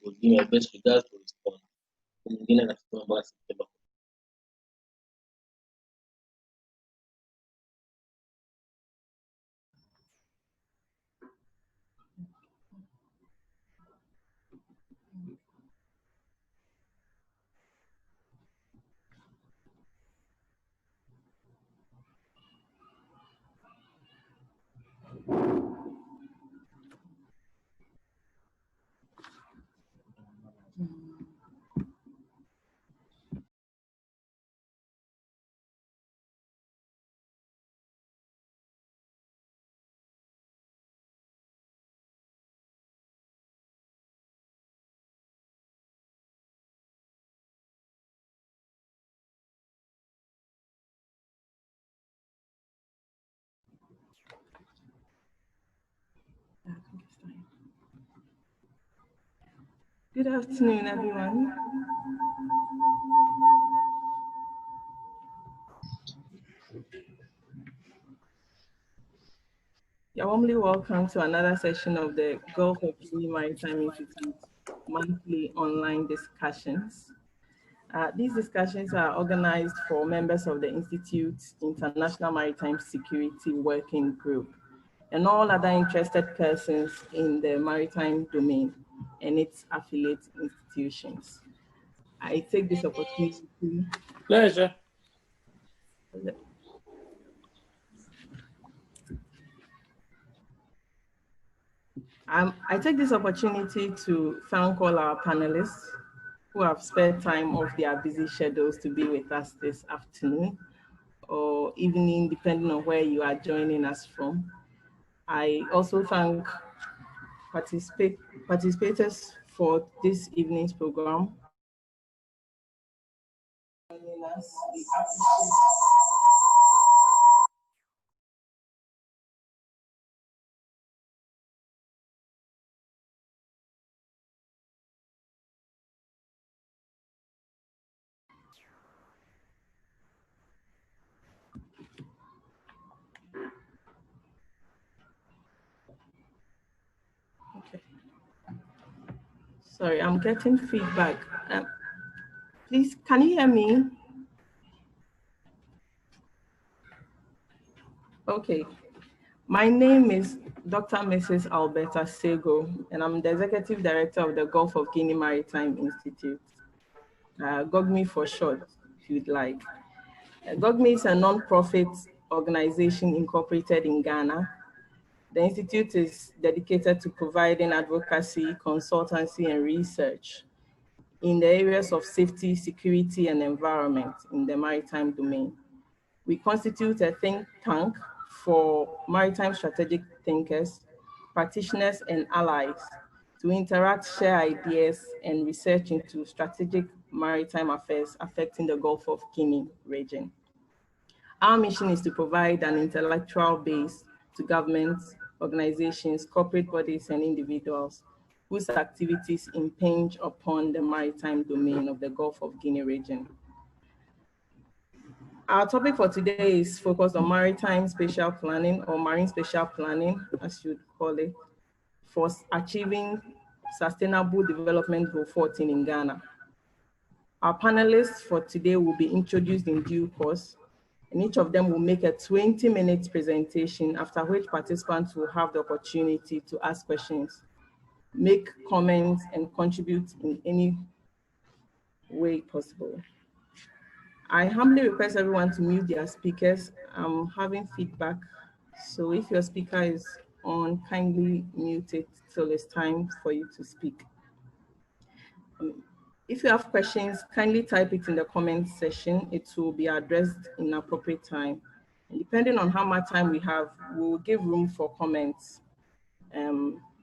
will give my best regards to respond. Mwingine anachukua mpaka Septemba. Good afternoon, everyone. You're warmly welcome to another session of the Gulf of Guinea Maritime Institute monthly online discussions. These discussions are organized for members of the Institute's International Maritime Security Working Group and all other interested persons in the maritime domain and its affiliate institutions. I take this opportunity. Pleasure. I take this opportunity to thank all our panelists who have spared time off their busy schedules to be with us this afternoon or evening, depending on where you are joining us from. I also thank participators for this evening's program. Joining us, we appreciate. Okay. Sorry, I'm getting feedback. Please, can you hear me? Okay. My name is Dr. Mrs. Alberta Sego, and I'm the Executive Director of the Gulf of Guinea Maritime Institute, GoGMI for short, if you'd like. GoGMI is a non-profit organization incorporated in Ghana. The Institute is dedicated to providing advocacy, consultancy, and research in the areas of safety, security, and environment in the maritime domain. We constitute a think tank for maritime strategic thinkers, practitioners, and allies to interact, share ideas, and research into strategic maritime affairs affecting the Gulf of Guinea region. Our mission is to provide an intellectual base to governments, organizations, corporate bodies, and individuals whose activities impinge upon the maritime domain of the Gulf of Guinea region. Our topic for today is focused on maritime spatial planning, or marine spatial planning, as you'd call it, for achieving Sustainable Development Goal 14 in Ghana. Our panelists for today will be introduced in due course, and each of them will make a 20-minute presentation, after which participants will have the opportunity to ask questions, make comments, and contribute in any way possible. I humbly request everyone to mute their speakers. I'm having feedback, so if your speaker is on, kindly mute it till it's time for you to speak. If you have questions, kindly type it in the comment section. It will be addressed in appropriate time. And depending on how much time we have, we will give room for comments.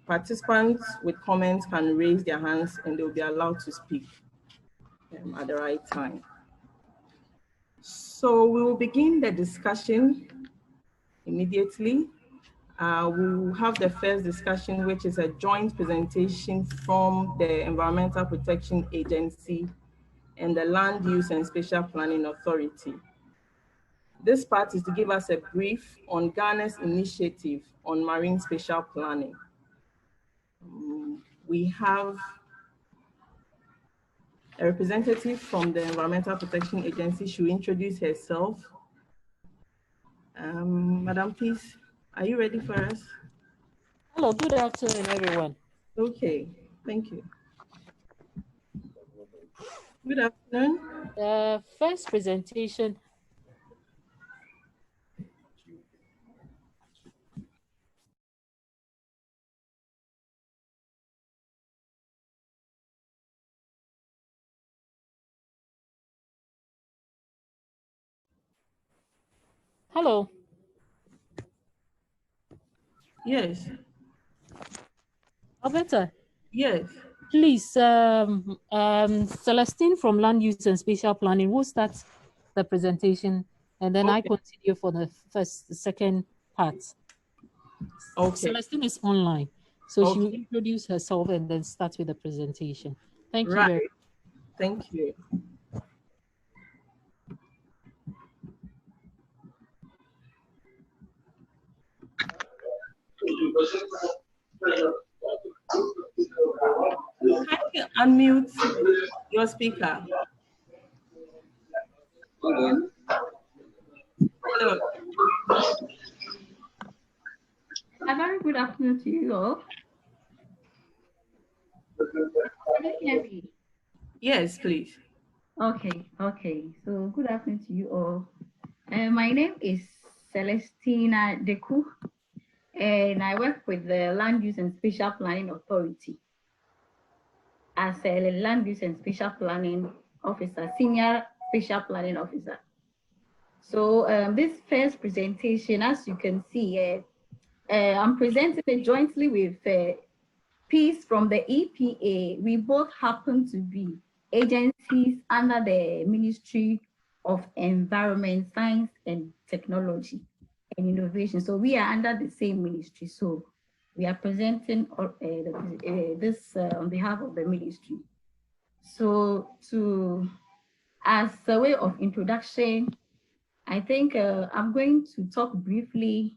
Participants with comments can raise their hands and they'll be allowed to speak at the right time. So we will begin the discussion immediately. We will have the first discussion, which is a joint presentation from the Environmental Protection Agency and the Land Use and Spatial Planning Authority. This part is to give us a brief on Ghana's initiative on marine spatial planning. We have A representative from the Environmental Protection Agency should introduce herself. Madam, please, are you ready for us? Hello, good afternoon, everyone. Okay, thank you. Good afternoon. The first presentation. Hello. Yes. Alberta. Yes. Please, Celestine from Land Use and Spatial Planning will start the presentation, and then I continue for the second part. Okay. Celestine is online, so she will introduce herself and then start with the presentation. Thank you very much. Thank you. Kindly unmute your speaker. Hello. A very good afternoon to you all. Can you hear me? Yes, please. Okay. So good afternoon to you all. My name is Celestina Deku, and I work with the Land Use and Spatial Planning Authority as a Land Use and Spatial Planning Officer, Senior Spatial Planning Officer. So this first presentation, as you can see, I'm presenting it jointly with Peace from the EPA. We both happen to be agencies under the Ministry of Environment, Science and Technology and Innovation. So we are under the same ministry. So we are presenting this on behalf of the ministry. So as a way of introduction, I think I'm going to talk briefly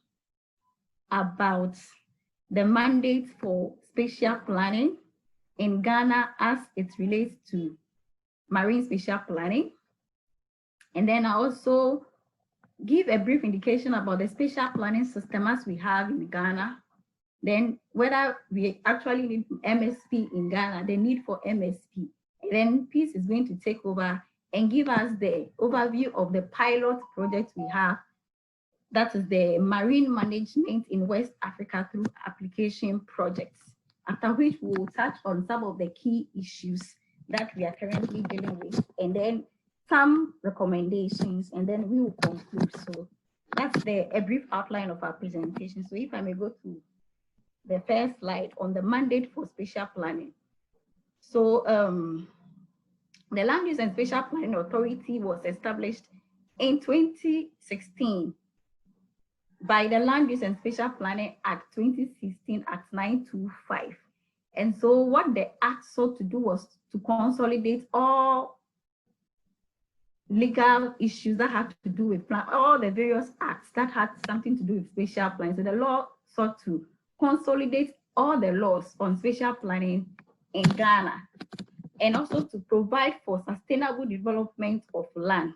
about the mandate for spatial planning in Ghana as it relates to marine spatial planning. And then I also give a brief indication about the spatial planning system as we have in Ghana. Then whether we actually need MSP in Ghana, the need for MSP. And then Peace is going to take over and give us the overview of the pilot project we have. That is the marine management in West Africa through application projects, after which we will touch on some of the key issues that we are currently dealing with, and then some recommendations, and then we will conclude. So that's a brief outline of our presentation. So if I may go to the first slide on the mandate for spatial planning. So the Land Use and Spatial Planning Authority was established in 2016 by the Land Use and Spatial Planning Act 2016, Act 925. And so what the act sought to do was to consolidate all legal issues that had to do with all the various acts that had something to do with spatial planning. So the law sought to consolidate all the laws on spatial planning in Ghana, and also to provide for sustainable development of land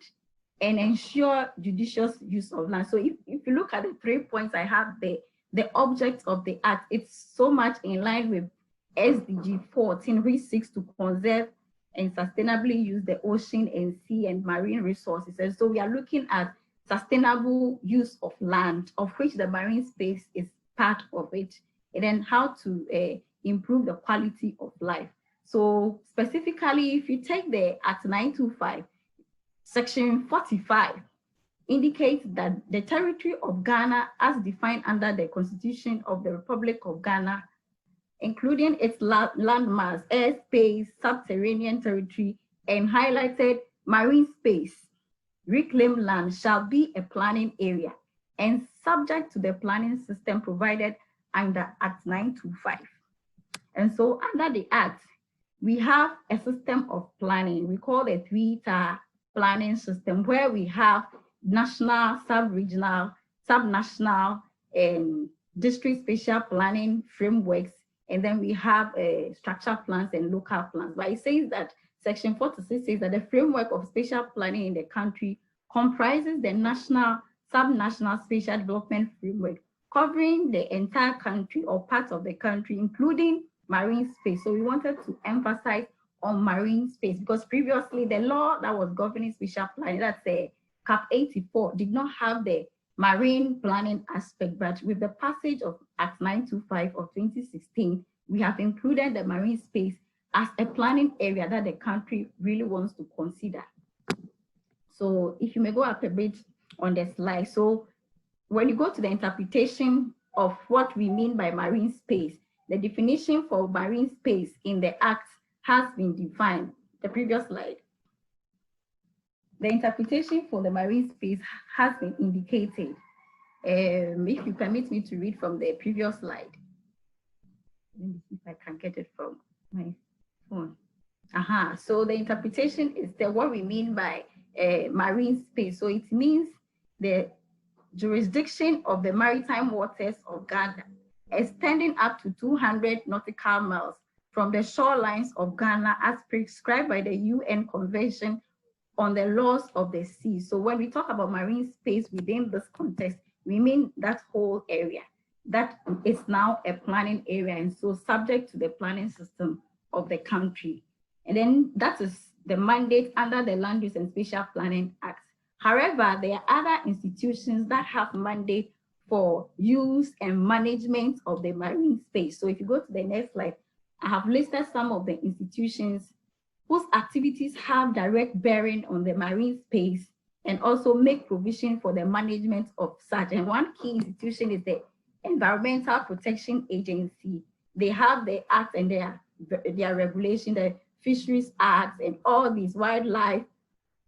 and ensure judicious use of land. So if you look at the 3 points I have there, the object of the act, it's so much in line with SDG14, which seeks to conserve and sustainably use the ocean and sea and marine resources. And so we are looking at sustainable use of land, of which the marine space is part of it, and then how to improve the quality of life. So specifically, if you take the Act 925, Section 45 indicates that the territory of Ghana, as defined under the Constitution of the Republic of Ghana, including its landmass, airspace, subterranean territory, and highlighted marine space, reclaimed land, shall be a planning area and subject to the planning system provided under Act 925. And so under the Act, we have a system of planning. We call it 3-tier planning system, where we have national, sub-regional, sub-national, and district spatial planning frameworks, and then we have structure plans and local plans. But it says that Section 46 says that the framework of spatial planning in the country comprises the national, sub-national spatial development framework covering the entire country or parts of the country, including marine space. So we wanted to emphasize on marine space because previously the law that was governing spatial planning, that's the Cap 84, did not have the marine planning aspect, but with the passage of Act 925 of 2016, we have included the marine space as a planning area that the country really wants to consider. So if you may go up a bit on the slide. So when you go to the interpretation of what we mean by marine space, the definition for marine space in the Act has been defined. The previous slide. The interpretation for the marine space has been indicated. If you permit me to read from the previous slide. Let me see if I can get it from my phone. So the interpretation is that what we mean by marine space. So it means the jurisdiction of the maritime waters of Ghana, extending up to 200 nautical miles from the shorelines of Ghana as prescribed by the UN Convention on the Laws of the Sea. So when we talk about marine space within this context, we mean that whole area that is now a planning area and so subject to the planning system of the country. And then that is the mandate under the Land Use and Spatial Planning Act. However, there are other institutions that have mandate for use and management of the marine space. So if you go to the next slide, I have listed some of the institutions whose activities have direct bearing on the marine space and also make provision for the management of such. And one key institution is the Environmental Protection Agency. They have the act and their regulation, the Fisheries Act, and all these wildlife,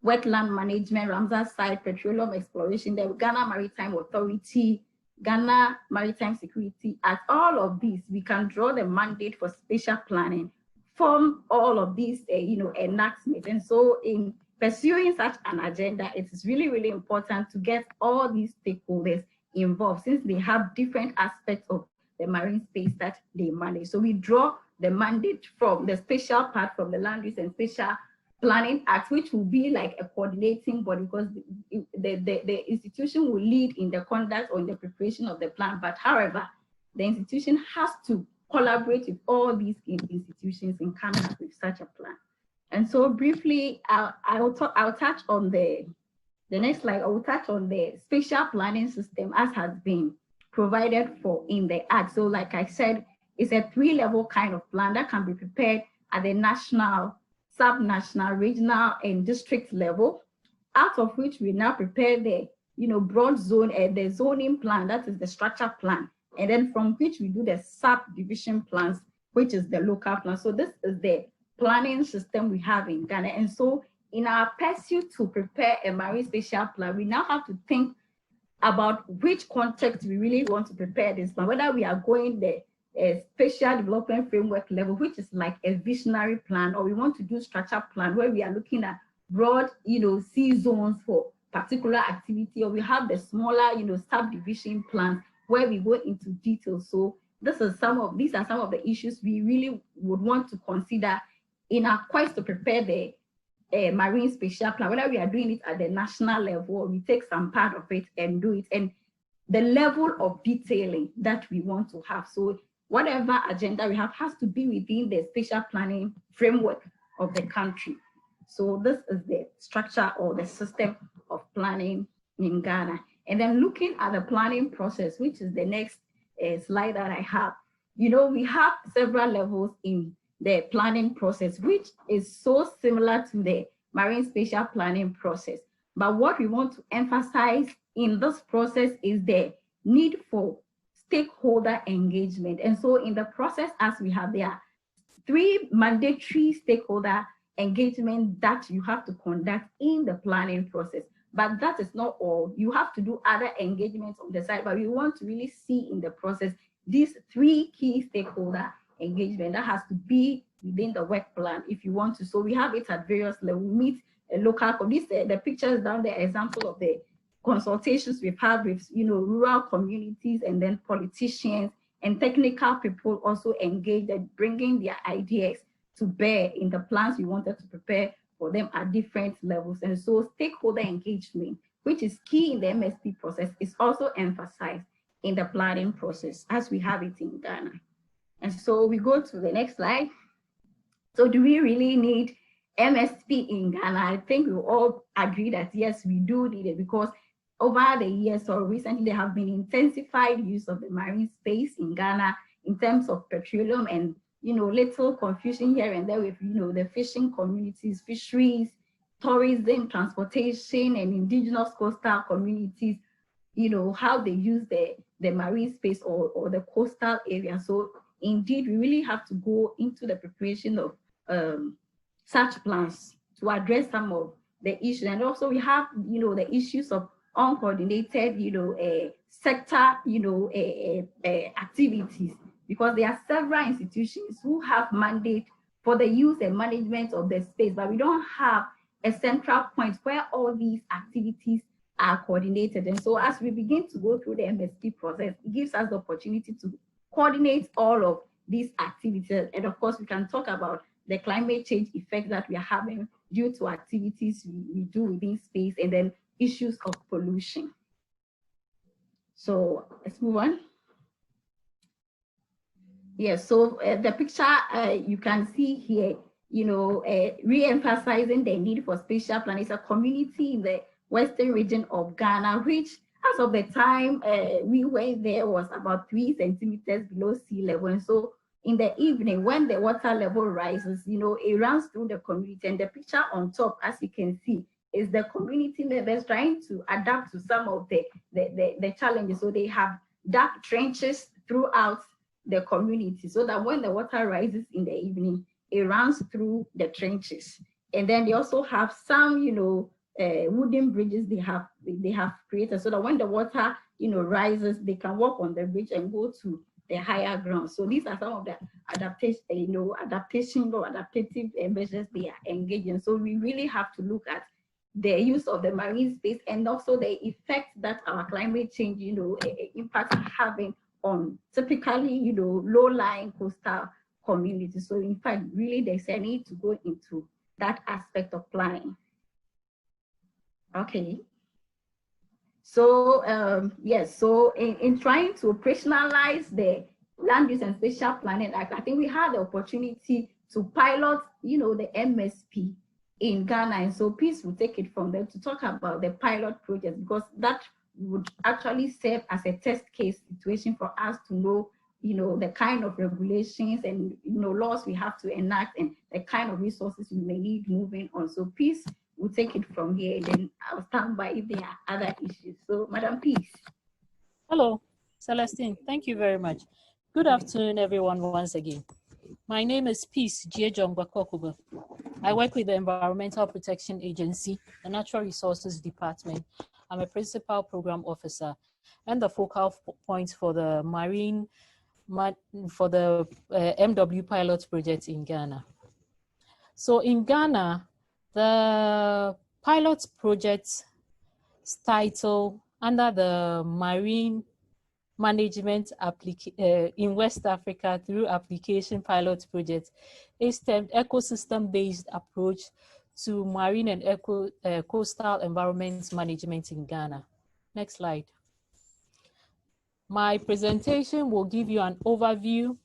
wetland management, Ramsar site, petroleum exploration, the Ghana Maritime Authority, Ghana Maritime Security Act, all of these, we can draw the mandate for spatial planning from all of these, enactments. And so in pursuing such an agenda, it is really, really important to get all these stakeholders involved since they have different aspects of the marine space that they manage. So we draw the mandate from the spatial part from the Land Use and Spatial Planning Act, which will be like a coordinating body because the institution will lead in the conduct or in the preparation of the plan. But however, the institution has to collaborate with all these institutions in coming up with such a plan. And so briefly, I'll touch on the next slide. I will touch on the spatial planning system as has been provided for in the Act. So like I said, it's a 3-level kind of plan that can be prepared at the national, sub-national, regional, and district level, out of which we now prepare the broad zone and the zoning plan, that is the structure plan, and then from which we do the subdivision plans, which is the local plan. So this is the planning system we have in Ghana. And so in our pursuit to prepare a marine spatial plan, we now have to think about which context we really want to prepare this plan, whether we are going the spatial development framework level, which is like a visionary plan, or we want to do structure plan where we are looking at broad, sea zones for particular activity, or we have the smaller, subdivision plans where we go into detail. So these are some of the issues we really would want to consider in our quest to prepare the marine spatial plan, whether we are doing it at the national level or we take some part of it and do it, and the level of detailing that we want to have. So whatever agenda we have has to be within the spatial planning framework of the country. So this is the structure or the system of planning in Ghana. And then looking at the planning process, which is the next slide that I have, we have several levels in the planning process, which is so similar to the marine spatial planning process. But what we want to emphasize in this process is the need for stakeholder engagement. And so in the process, as we have, there are 3 mandatory stakeholder engagement that you have to conduct in the planning process. But that is not all. You have to do other engagements on the side, but we want to really see in the process these 3 key stakeholder engagement that has to be within the work plan if you want to. So we have it at various levels. We meet a local, the pictures down there, example of the consultations we've had with rural communities, and then politicians and technical people also engaged at bringing their ideas to bear in the plans we wanted to prepare for them at different levels. And so stakeholder engagement, which is key in the MSP process, is also emphasized in the planning process as we have it in Ghana. And so we go to the next slide. So do we really need MSP in Ghana? I think we all agree that yes, we do need it, because over the years or recently there have been intensified use of the marine space in Ghana in terms of petroleum, and little confusion here and there with the fishing communities, fisheries, tourism, transportation, and indigenous coastal communities, how they use the marine space or the coastal area. So indeed, we really have to go into the preparation of such plans to address some of the issues. And also we have, the issues of uncoordinated, sector, activities, because there are several institutions who have mandate for the use and management of the space, but we don't have a central point where all these activities are coordinated. And so as we begin to go through the MSP process, it gives us the opportunity to coordinate all of these activities. And of course, we can talk about the climate change effect that we are having due to activities we do within space, and then issues of pollution. So let's move on. Yes, so the picture you can see here, re-emphasizing the need for spatial planning. It's a community in the western region of Ghana, which as of the time we went there was about 3 centimeters below sea level. And so in the evening, when the water level rises, it runs through the community. And the picture on top, as you can see, is the community members trying to adapt to some of the challenges. So they have dark trenches throughout the community, so that when the water rises in the evening, it runs through the trenches. And then they also have some, wooden bridges they have created, so that when the water, rises, they can walk on the bridge and go to the higher ground. So these are some of the adaptation or adaptative measures they are engaging. So we really have to look at the use of the marine space, and also the effect that our climate change, impact are having on typically, low-lying coastal communities. So in fact, really there's a need to go into that aspect of planning. Okay. So yes, so in trying to operationalize the Land Use and Spatial Planning Act, I think we had the opportunity to pilot, the MSP in Ghana. And so Peace will take it from there to talk about the pilot project, because that would actually serve as a test case situation for us to know, the kind of regulations and, laws we have to enact, and the kind of resources we may need moving on. So Peace will take it from here, and then I'll stand by if there are other issues. So Madam Peace. Hello, Celestine. Thank you very much. Good afternoon, everyone, once again. My name is Peace Jiejongbakokuba. I work with the Environmental Protection Agency, the Natural Resources Department. I'm a principal program officer and the focal point for the MW pilot project in Ghana. So in Ghana, the pilot project title under the Marine Management in West Africa through Application Pilot Project is termed Ecosystem-Based Approach to Marine and Coastal Environment Management in Ghana. Next slide. My presentation will give you an overview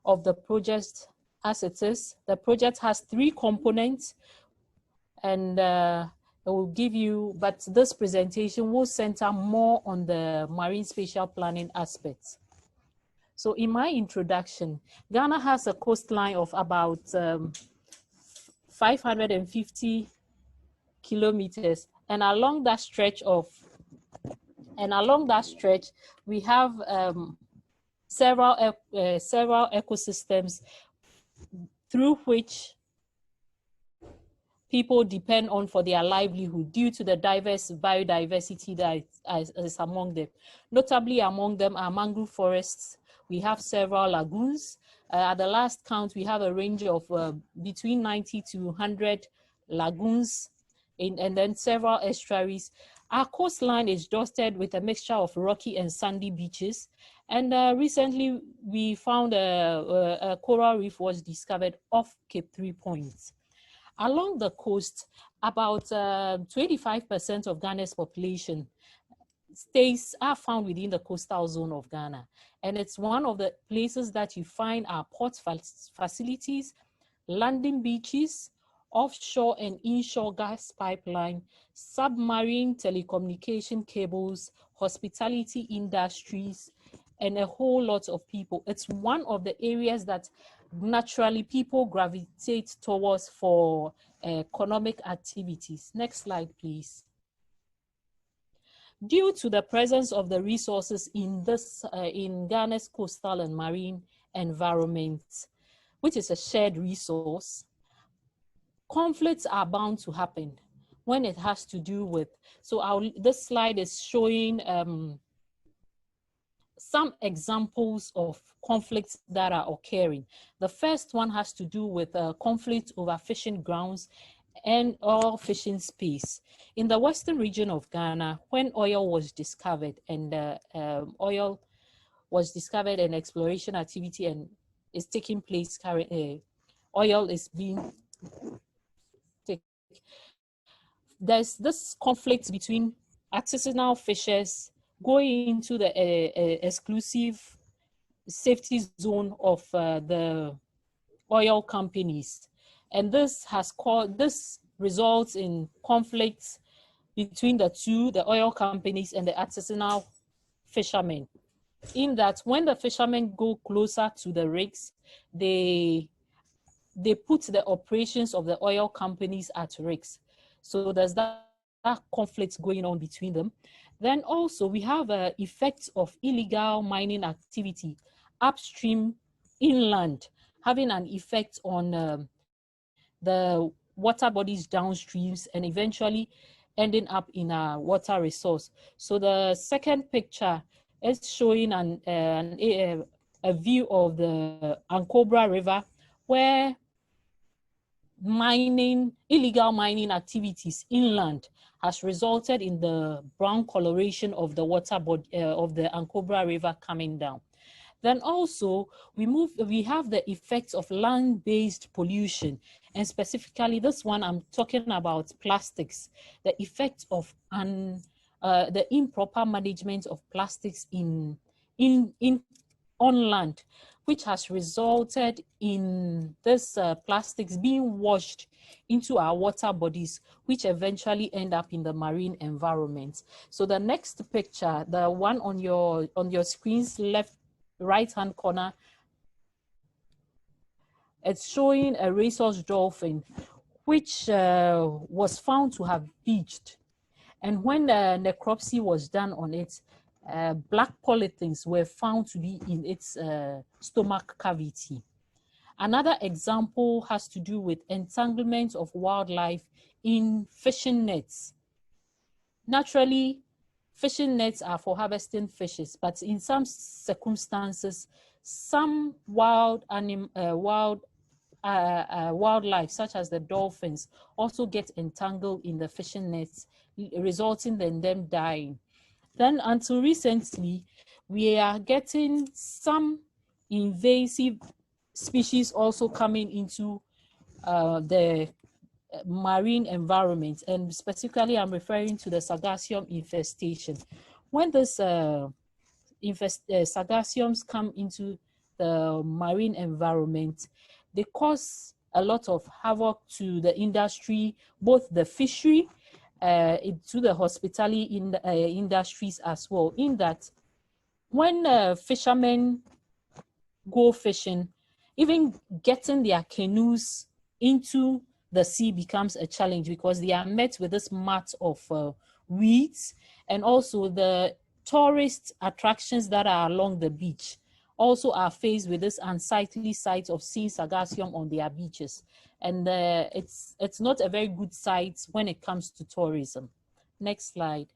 of the project as it is. The project has 3 components, and it will give you, but this presentation will center more on the marine spatial planning aspects. So in my introduction, Ghana has a coastline of about 550 kilometers, and along that stretch we have several ecosystems through which people depend on for their livelihood due to the diverse biodiversity that is among them. Notably among them are mangrove forests. We have several lagoons. At the last count, we have a range of between 90 to 100 lagoons, and then several estuaries. Our coastline is dotted with a mixture of rocky and sandy beaches, And recently, we found a coral reef was discovered off Cape 3 Point. Along the coast, about 25% of Ghana's population are found within the coastal zone of Ghana. And it's one of the places that you find our port facilities, landing beaches, offshore and inshore gas pipeline, submarine telecommunication cables, hospitality industries, and a whole lot of people. It's one of the areas that naturally people gravitate towards for economic activities. Next slide, please. Due to the presence of the resources in Ghana's coastal and marine environment, which is a shared resource, conflicts are bound to happen when it has to do with, this slide is showing some examples of conflicts that are occurring. The first one has to do with conflict over fishing grounds and oil fishing space. In the western region of Ghana, when oil was discovered and oil was discovered and exploration activity and is taking place currently, oil is being taken. There's this conflict between artisanal fishers going into the exclusive safety zone of the oil companies. And this results in conflicts between the oil companies and the artisanal fishermen. In that when the fishermen go closer to the rigs, they put the operations of the oil companies at risk. So there's that conflict going on between them. Then also we have effects of illegal mining activity upstream inland, having an effect on the water bodies downstreams and eventually ending up in a water resource. So the second picture is showing a view of the Ankobra River, where illegal mining activities inland has resulted in the brown coloration of the water body of the Ankobra River coming down. Then also we have the effects of land-based pollution, and specifically this one I'm talking about plastics, the effect of the improper management of plastics on land, which has resulted in this plastics being washed into our water bodies, which eventually end up in the marine environment. So the next picture, the one on your screen's right-hand corner, it's showing a rhesus dolphin, which was found to have beached. And when the necropsy was done on it, black polythene were found to be in its stomach cavity. Another example has to do with entanglement of wildlife in fishing nets. Naturally, fishing nets are for harvesting fishes, but in some circumstances, some wildlife, such as the dolphins, also get entangled in the fishing nets, resulting in them dying. Then until recently, we are getting some invasive species also coming into the marine environment, and specifically I'm referring to the Sargassum infestation. When this Sargassums come into the marine environment, they cause a lot of havoc to the industry, both the fishery, to the hospitality industries as well, in that when fishermen go fishing, even getting their canoes into the sea becomes a challenge because they are met with this mat of weeds, and also the tourist attractions that are along the beach also are faced with this unsightly sight of seeing Sargassum on their beaches. And it's not a very good sight when it comes to tourism. Next slide.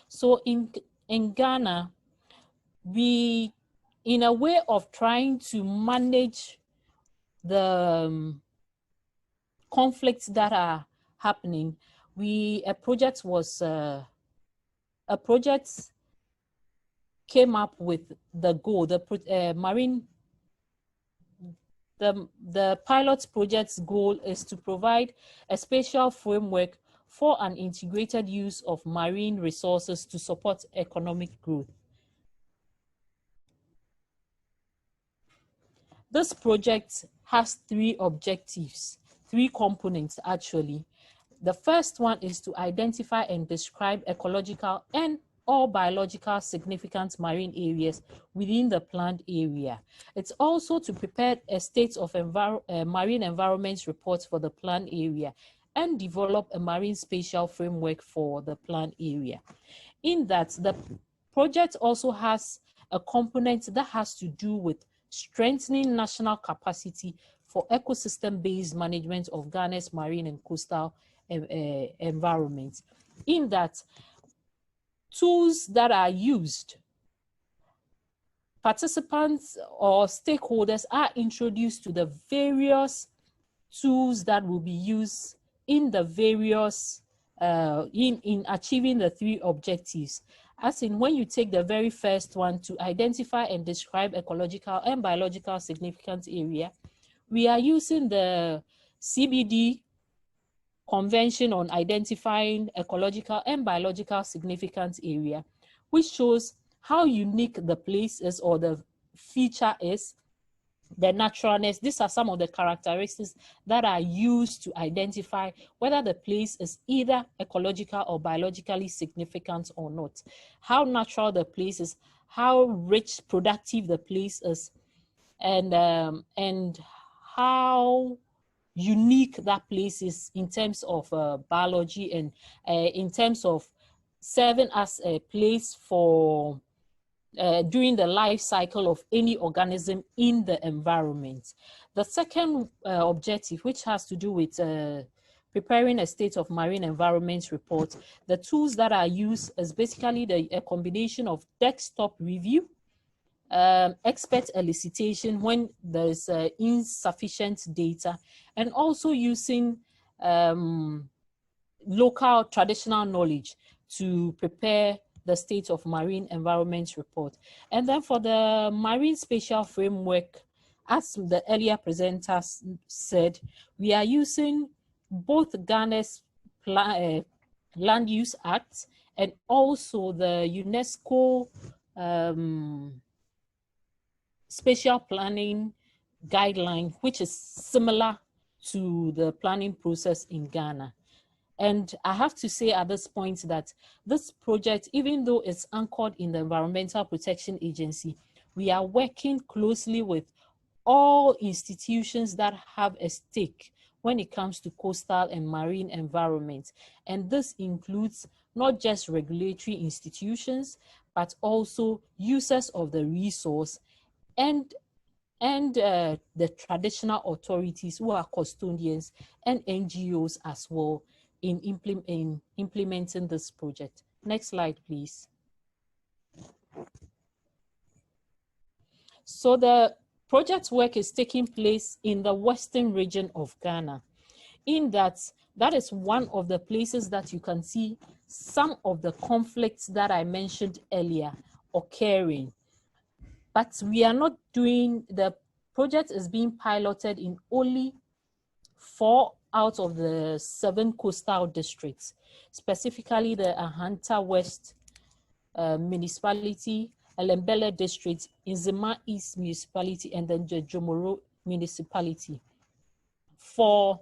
So in Ghana, we, in a way of trying to manage the conflicts that are happening, a project came up with the goal, the pilot project's goal is to provide a spatial framework for an integrated use of marine resources to support economic growth. This project has 3 objectives, 3 components actually. The first one is to identify and describe ecological and or biological significant marine areas within the planned area. It's also to prepare a state of marine environment report for the planned area and develop a marine spatial framework for the planned area. In that, the project also has a component that has to do with strengthening national capacity for ecosystem-based management of Ghana's marine and coastal environment. In that, tools that are used, participants or stakeholders are introduced to the various tools that will be used in the various, in achieving the 3 objectives. As in, when you take the very first one, to identify and describe ecological and biological significant area, we are using the CBD Convention on Identifying Ecological and Biological Significant Area, which shows how unique the place is or the feature is, the naturalness. These are some of the characteristics that are used to identify whether the place is either ecological or biologically significant or not. How natural the place is, how rich, productive the place is, and how unique that place is in terms of biology and in terms of serving as a place for during the life cycle of any organism in the environment. The second objective, which has to do with preparing a state of marine environment report, the tools that are used is basically a combination of desktop review, expert elicitation when there is insufficient data, and also using local traditional knowledge to prepare the state of marine environment report. And then for the marine spatial framework, as the earlier presenters said, we are using both Ghana's Land Use Act and also the UNESCO spatial planning guideline, which is similar to the planning process in Ghana. And I have to say at this point that this project, even though it's anchored in the Environmental Protection Agency, we are working closely with all institutions that have a stake when it comes to coastal and marine environment. And this includes not just regulatory institutions, but also users of the resource and the traditional authorities who are custodians and NGOs as well in implementing this project. Next slide, please. So the project work is taking place in the western region of Ghana. In that is one of the places that you can see some of the conflicts that I mentioned earlier occurring. But we are not doing, the project is being piloted in only 4 out of the 7 coastal districts, specifically the Ahanta West Municipality, Elembele District, Inzima East Municipality, and then the Jomoro Municipality. For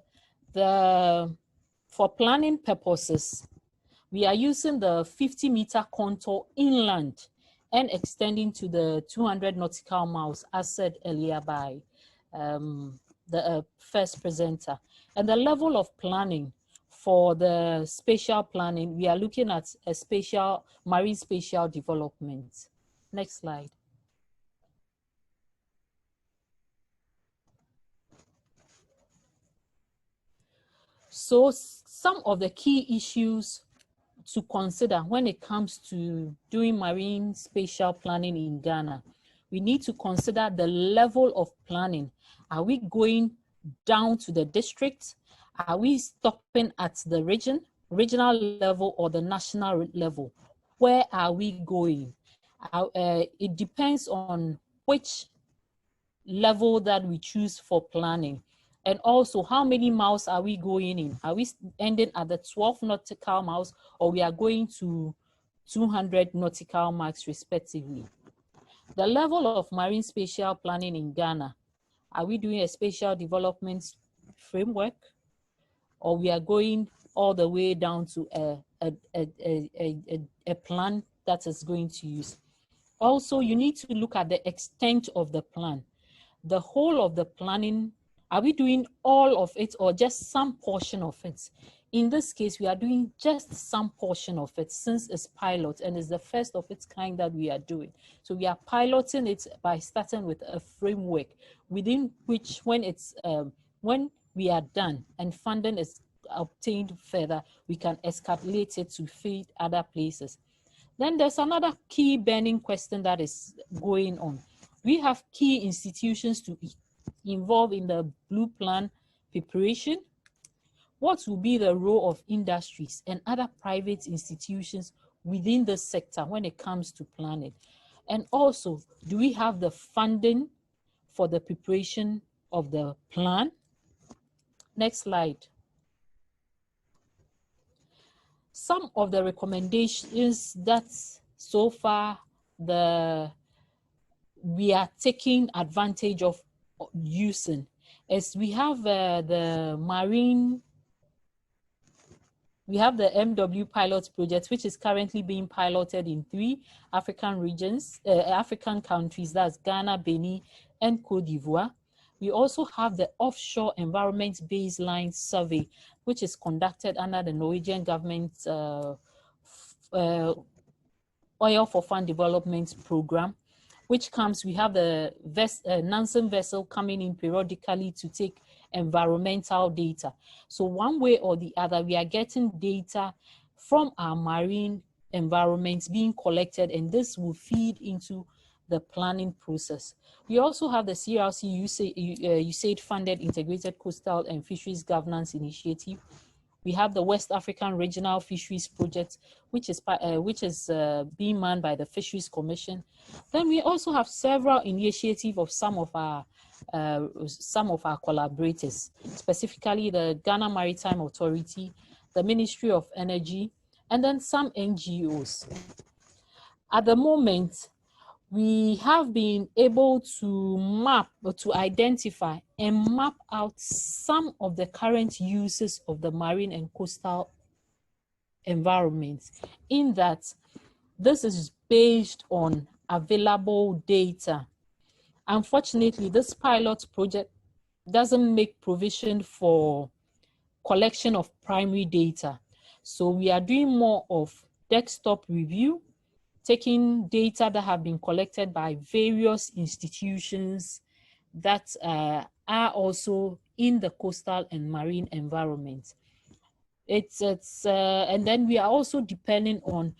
planning purposes, we are using the 50-meter contour inland and extending to the 200 nautical miles, as said earlier by the first presenter. And the level of planning for the spatial planning, we are looking at a marine spatial development. Next slide. So some of the key issues to consider when it comes to doing marine spatial planning in Ghana, we need to consider the level of planning. Are we going down to the district? Are we stopping at the region? regional level or the national level? Where are we going? It depends on which level that we choose for planning. And also, how many miles are we going in? Are we ending at the 12 nautical miles, or we are going to 200 nautical miles respectively? The level of marine spatial planning in Ghana, are we doing a spatial development framework, or we are going all the way down to a plan that is going to use? Also, you need to look at the extent of the plan. The whole of the planning, are we doing all of it or just some portion of it? In this case, we are doing just some portion of it since it's pilot and it's the first of its kind that we are doing. So we are piloting it by starting with a framework within which when we are done and funding is obtained further, we can escalate it to feed other places. Then there's another key burning question that is going on. We have key institutions to involve in the blue plan preparation. What will be the role of industries and other private institutions within the sector when it comes to planning? And also, do we have the funding for the preparation of the plan? Next slide. Some of the recommendations that so far we are taking advantage of using is we have the MW pilot project, which is currently being piloted in 3 African regions, African countries, that's Ghana, Benin, and Cote d'Ivoire. We also have the offshore environment baseline survey, which is conducted under the Norwegian government Oil for Fund Development Program, which comes, we have the Nansen vessel coming in periodically to take environmental data. So one way or the other, we are getting data from our marine environments being collected, and this will feed into the planning process. We also have the CRC USAID funded Integrated Coastal and Fisheries Governance Initiative. We have the West African Regional Fisheries Project, which is being manned by the Fisheries Commission. Then we also have several initiatives of some of our collaborators, specifically the Ghana Maritime Authority, the Ministry of Energy, and then some NGOs. At the moment, we have been able to map or to identify and map out some of the current uses of the marine and coastal environments, in that this is based on available data. Unfortunately, this pilot project doesn't make provision for collection of primary data. So we are doing more of desktop review, taking data that have been collected by various institutions that are also in the coastal and marine environment. And then we are also depending on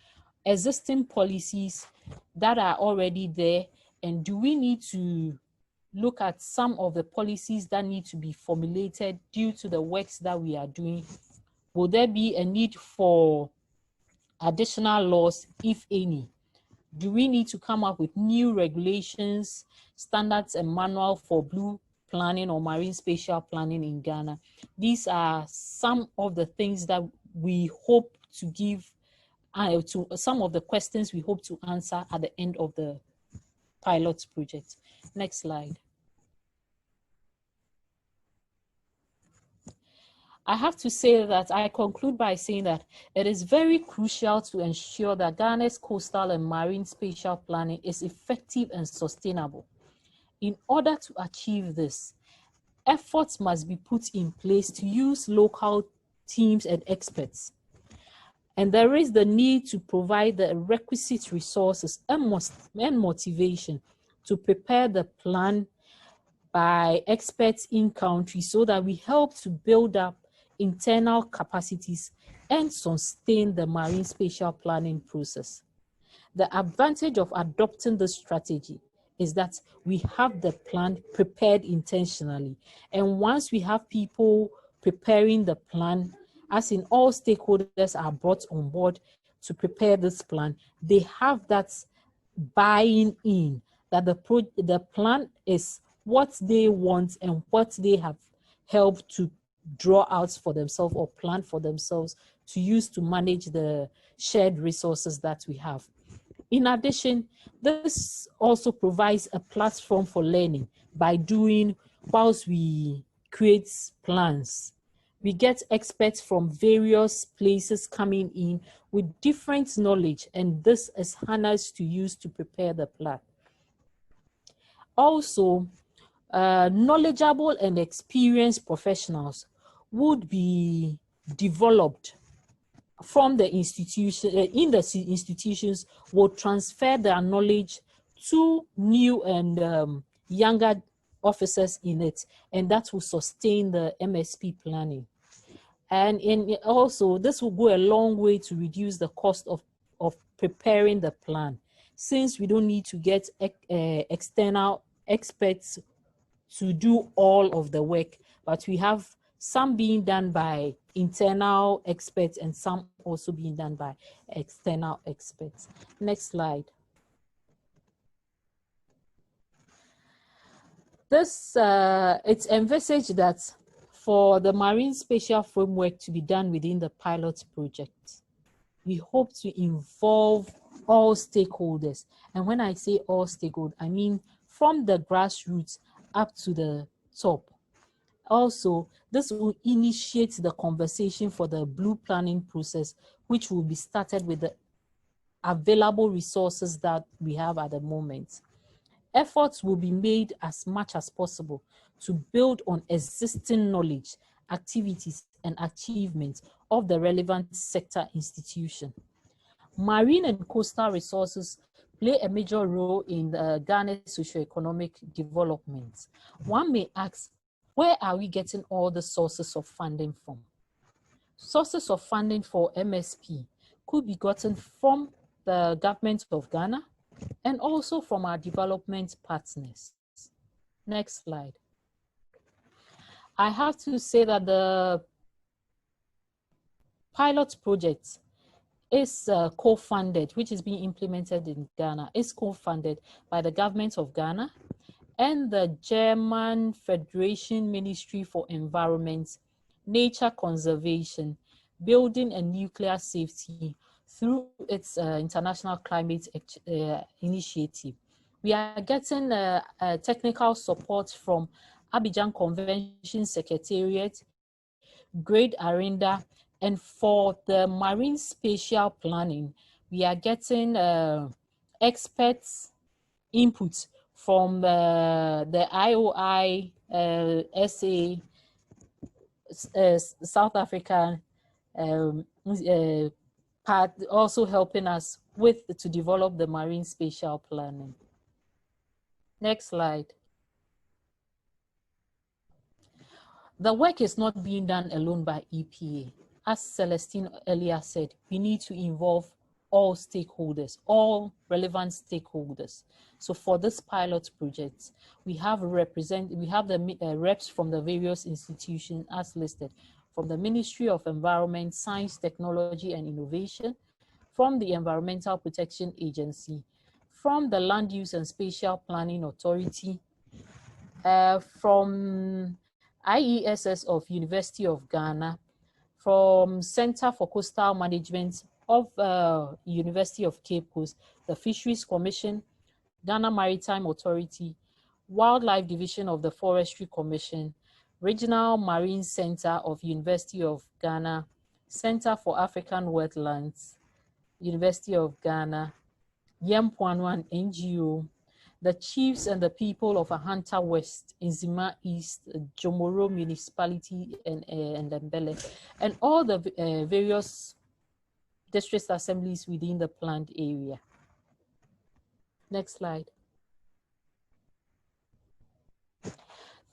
existing policies that are already there, and do we need to look at some of the policies that need to be formulated due to the works that we are doing? Will there be a need for additional laws, if any? Do we need to come up with new regulations, standards, and manual for blue planning or marine spatial planning in Ghana? These are some of the things that we hope to give to some of the questions we hope to answer at the end of the pilot project. Next slide. I have to say that I conclude by saying that it is very crucial to ensure that Ghana's coastal and marine spatial planning is effective and sustainable. In order to achieve this, efforts must be put in place to use local teams and experts. And there is the need to provide the requisite resources and motivation to prepare the plan by experts in country, so that we help to build up internal capacities and sustain the marine spatial planning process. The advantage of adopting this strategy is that we have the plan prepared intentionally. And once we have people preparing the plan, as in all stakeholders are brought on board to prepare this plan, they have that buying in that the plan is what they want and what they have helped to draw out for themselves or plan for themselves to use to manage the shared resources that we have. In addition, this also provides a platform for learning by doing whilst we create plans. We get experts from various places coming in with different knowledge, and this is harnessed to use to prepare the plan. Also, knowledgeable and experienced professionals would be developed from the institution, in the institutions will transfer their knowledge to new and younger officers in it, and that will sustain the MSP planning. And also, this will go a long way to reduce the cost of preparing the plan, since we don't need to get external experts to do all of the work, but we have some being done by internal experts and some also being done by external experts. Next slide. This, it's envisaged that for the Marine Spatial Framework to be done within the pilot project, we hope to involve all stakeholders. And when I say all stakeholders, I mean from the grassroots up to the top. Also, this will initiate the conversation for the blue planning process, which will be started with the available resources that we have at the moment. Efforts will be made as much as possible to build on existing knowledge, activities, and achievements of the relevant sector institution. Marine and coastal resources play a major role in Ghana's socioeconomic development. One may ask, where are we getting all the sources of funding from? Sources of funding for MSP could be gotten from the government of Ghana and also from our development partners. Next slide. I have to say that the pilot project is co-funded, which is being implemented in Ghana, is co-funded by the government of Ghana and the German Federation Ministry for Environment, Nature Conservation, Building and Nuclear Safety through its International Climate Initiative. We are getting technical support from Abidjan Convention Secretariat, Great Arenda, and for the Marine Spatial Planning, we are getting experts' input from the IOI, SA, South Africa, part also helping us to develop the Marine Spatial Planning. Next slide. The work is not being done alone by EPA. As Celestine earlier said, we need to involve all stakeholders, all relevant stakeholders. So for this pilot project, we have the reps from the various institutions as listed, from the Ministry of Environment, Science, Technology and Innovation, from the Environmental Protection Agency, from the Land Use and Spatial Planning Authority, from IESS of University of Ghana, from Center for Coastal Management of University of Cape Coast, the Fisheries Commission, Ghana Maritime Authority, Wildlife Division of the Forestry Commission, Regional Marine Center of University of Ghana, Center for African Wetlands, University of Ghana, Yempuanwan NGO, the chiefs and the people of Ahanta West, Nzima East, Jomoro Municipality, and Mbele, and all the various district assemblies within the planned area. Next slide.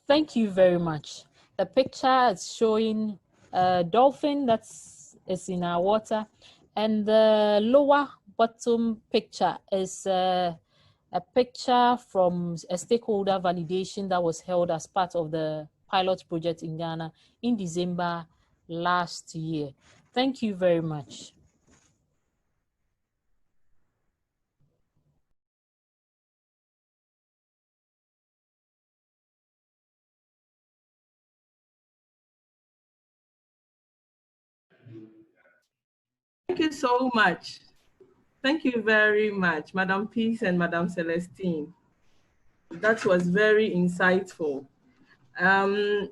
Thank you very much. The picture is showing a dolphin that is in our water, and the lower bottom picture is a picture from a stakeholder validation that was held as part of the pilot project in Ghana in December last year. Thank you very much. Thank you so much. Thank you very much, Madam Peace and Madam Celestine. That was very insightful. I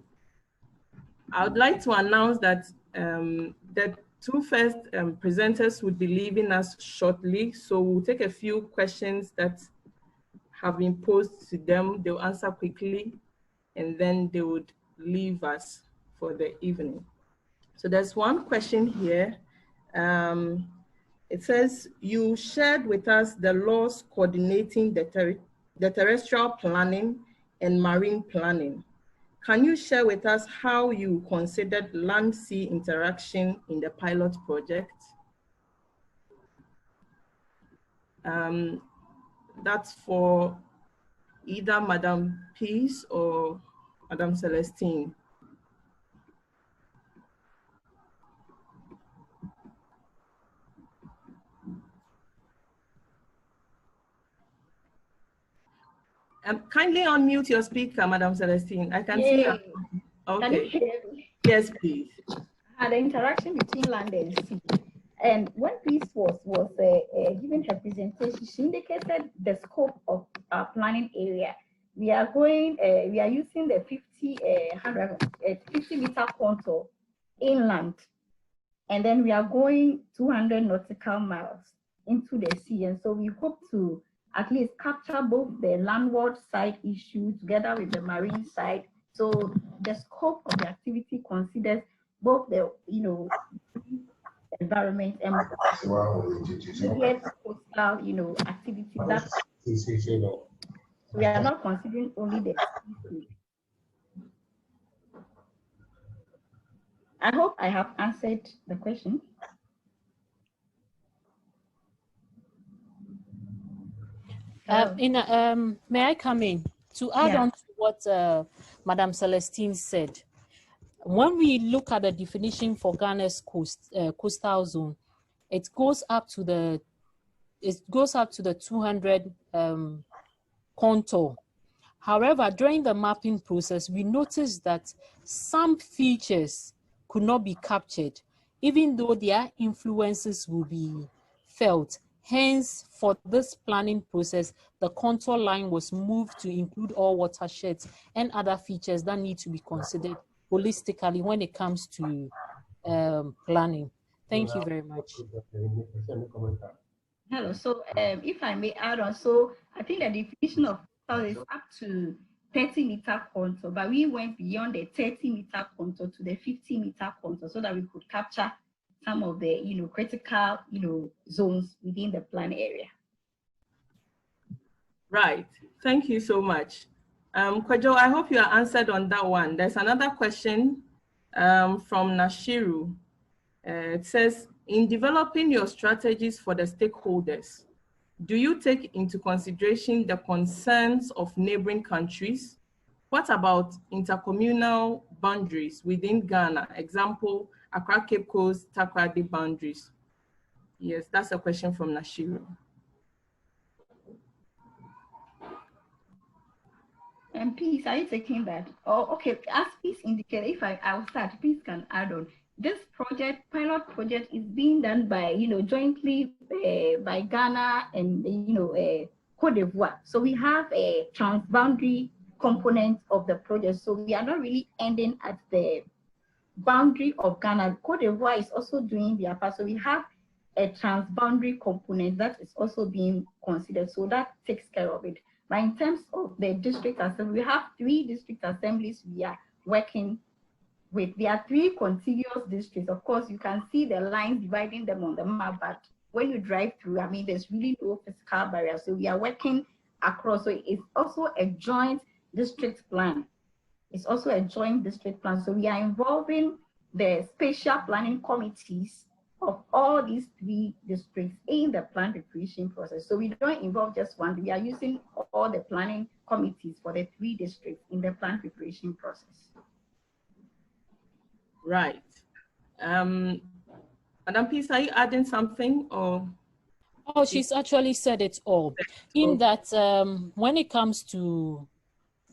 would like to announce that the two first presenters would be leaving us shortly. So we'll take a few questions that have been posed to them. They'll answer quickly, and then they would leave us for the evening. So there's one question here. It says, you shared with us the laws coordinating the terrestrial planning and marine planning. Can you share with us how you considered land-sea interaction in the pilot project? That's for either Madam Peace or Madam Celestine. Kindly unmute your speaker, Madam Celestine. I can see her. Okay. Can you hear me? Yes, please. The interaction between land and sea. And when Peace was giving her presentation, she indicated the scope of our planning area. We are going, we are using the 50 meter contour inland, and then we are going 200 nautical miles into the sea. And so we hope to at least capture both the landward side issue together with the marine side. So the scope of the activity considers both the, environment and immediate coastal, activity. That we are not considering only the sea. I hope I have answered the question. May I come in to add on to what Madam Celestine said? When we look at the definition for Ghana's coastal zone, it goes up to the 200 contour. However, during the mapping process, we noticed that some features could not be captured, even though their influences will be felt. Hence, for this planning process, the contour line was moved to include all watersheds and other features that need to be considered holistically when it comes to planning. Thank you very much. Hello. So if I may add on, so I think the definition of coastal is up to 30 meter contour, but we went beyond the 30 meter contour to the 50 meter contour so that we could capture some of the critical zones within the plan area. Right. Thank you so much. Kwajo, I hope you are answered on that one. There's another question from Nashiru. It says, in developing your strategies for the stakeholders, do you take into consideration the concerns of neighboring countries? What about intercommunal boundaries within Ghana? Example, Accra Cape Coast, Takoradi boundaries. Yes, that's a question from Nashiru. And Peace, are you taking that? Oh, okay. As Peace indicated, if I will start, Peace can add on. This project, pilot project, is being done by jointly by Ghana and Cote d'Ivoire. So we have a transboundary component of the project. So we are not really ending at the boundary of Ghana. Cote d'Ivoire is also doing their part. So we have a transboundary component that is also being considered. So that takes care of it. But in terms of the district assembly, we have 3 district assemblies we are working with. There are 3 contiguous districts. Of course, you can see the lines dividing them on the map, but when you drive through, I mean, there's really no physical barrier. So we are working across. So it's also a joint district plan. It's also a joint district plan. So we are involving the spatial planning committees of all these 3 districts in the plan preparation process. So we don't involve just one. We are using all the planning committees for the 3 districts in the plan preparation process. Right. Madam Peace, are you adding something or? Oh, she's actually said it all. In that, when it comes to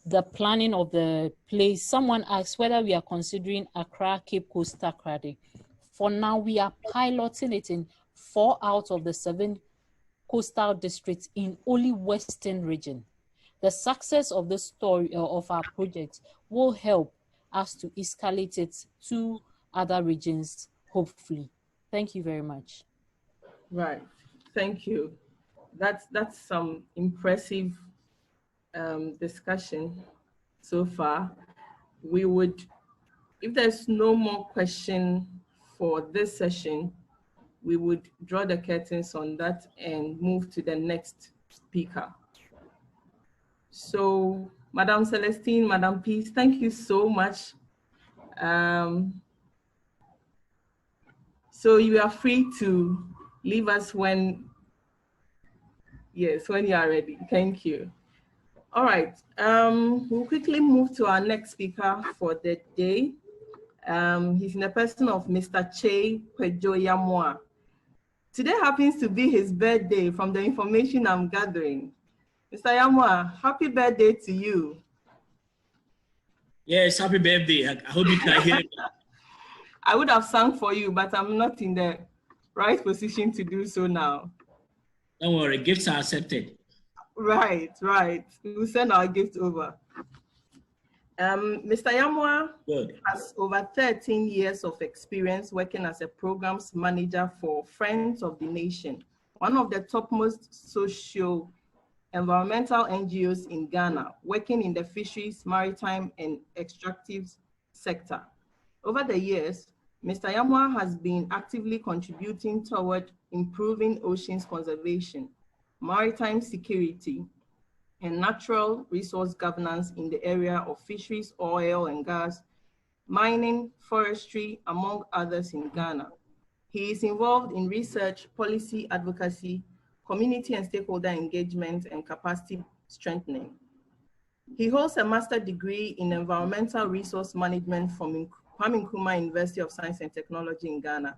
the planning of the place, someone asked whether we are considering Accra, Cape Coast, Takoradi. For now, we are piloting it in 4 out of the 7 coastal districts in only Western region. The success of the story of our project will help us to escalate it to other regions, hopefully. Thank you very much. Right, thank you. That's some impressive discussion so far. We would, if there's no more question for this session, we would draw the curtains on that and move to the next speaker. So, Madam Celestine, Madam Peace, thank you so much. So you are free to leave us when you are ready. Thank you. All right, we'll quickly move to our next speaker for the day. He's in the person of Mr. Che Kwejoyamwa. Today happens to be his birthday from the information I'm gathering. Mr. Yamwa, happy birthday to you. Yes, happy birthday. I hope you can hear me. I would have sung for you, but I'm not in the right position to do so now. Don't worry, gifts are accepted. Right. We'll send our gift over. Mr. Yamwa has over 13 years of experience working as a programs manager for Friends of the Nation, one of the topmost socio-environmental NGOs in Ghana, working in the fisheries, maritime, and extractive sector. Over the years, Mr. Yamwa has been actively contributing toward improving oceans conservation, maritime security, and natural resource governance in the area of fisheries, oil and gas, mining, forestry, among others in Ghana. He is involved in research, policy advocacy, community and stakeholder engagement, and capacity strengthening. He holds a master's degree in environmental resource management from Kwame Nkrumah University of Science and Technology in Ghana.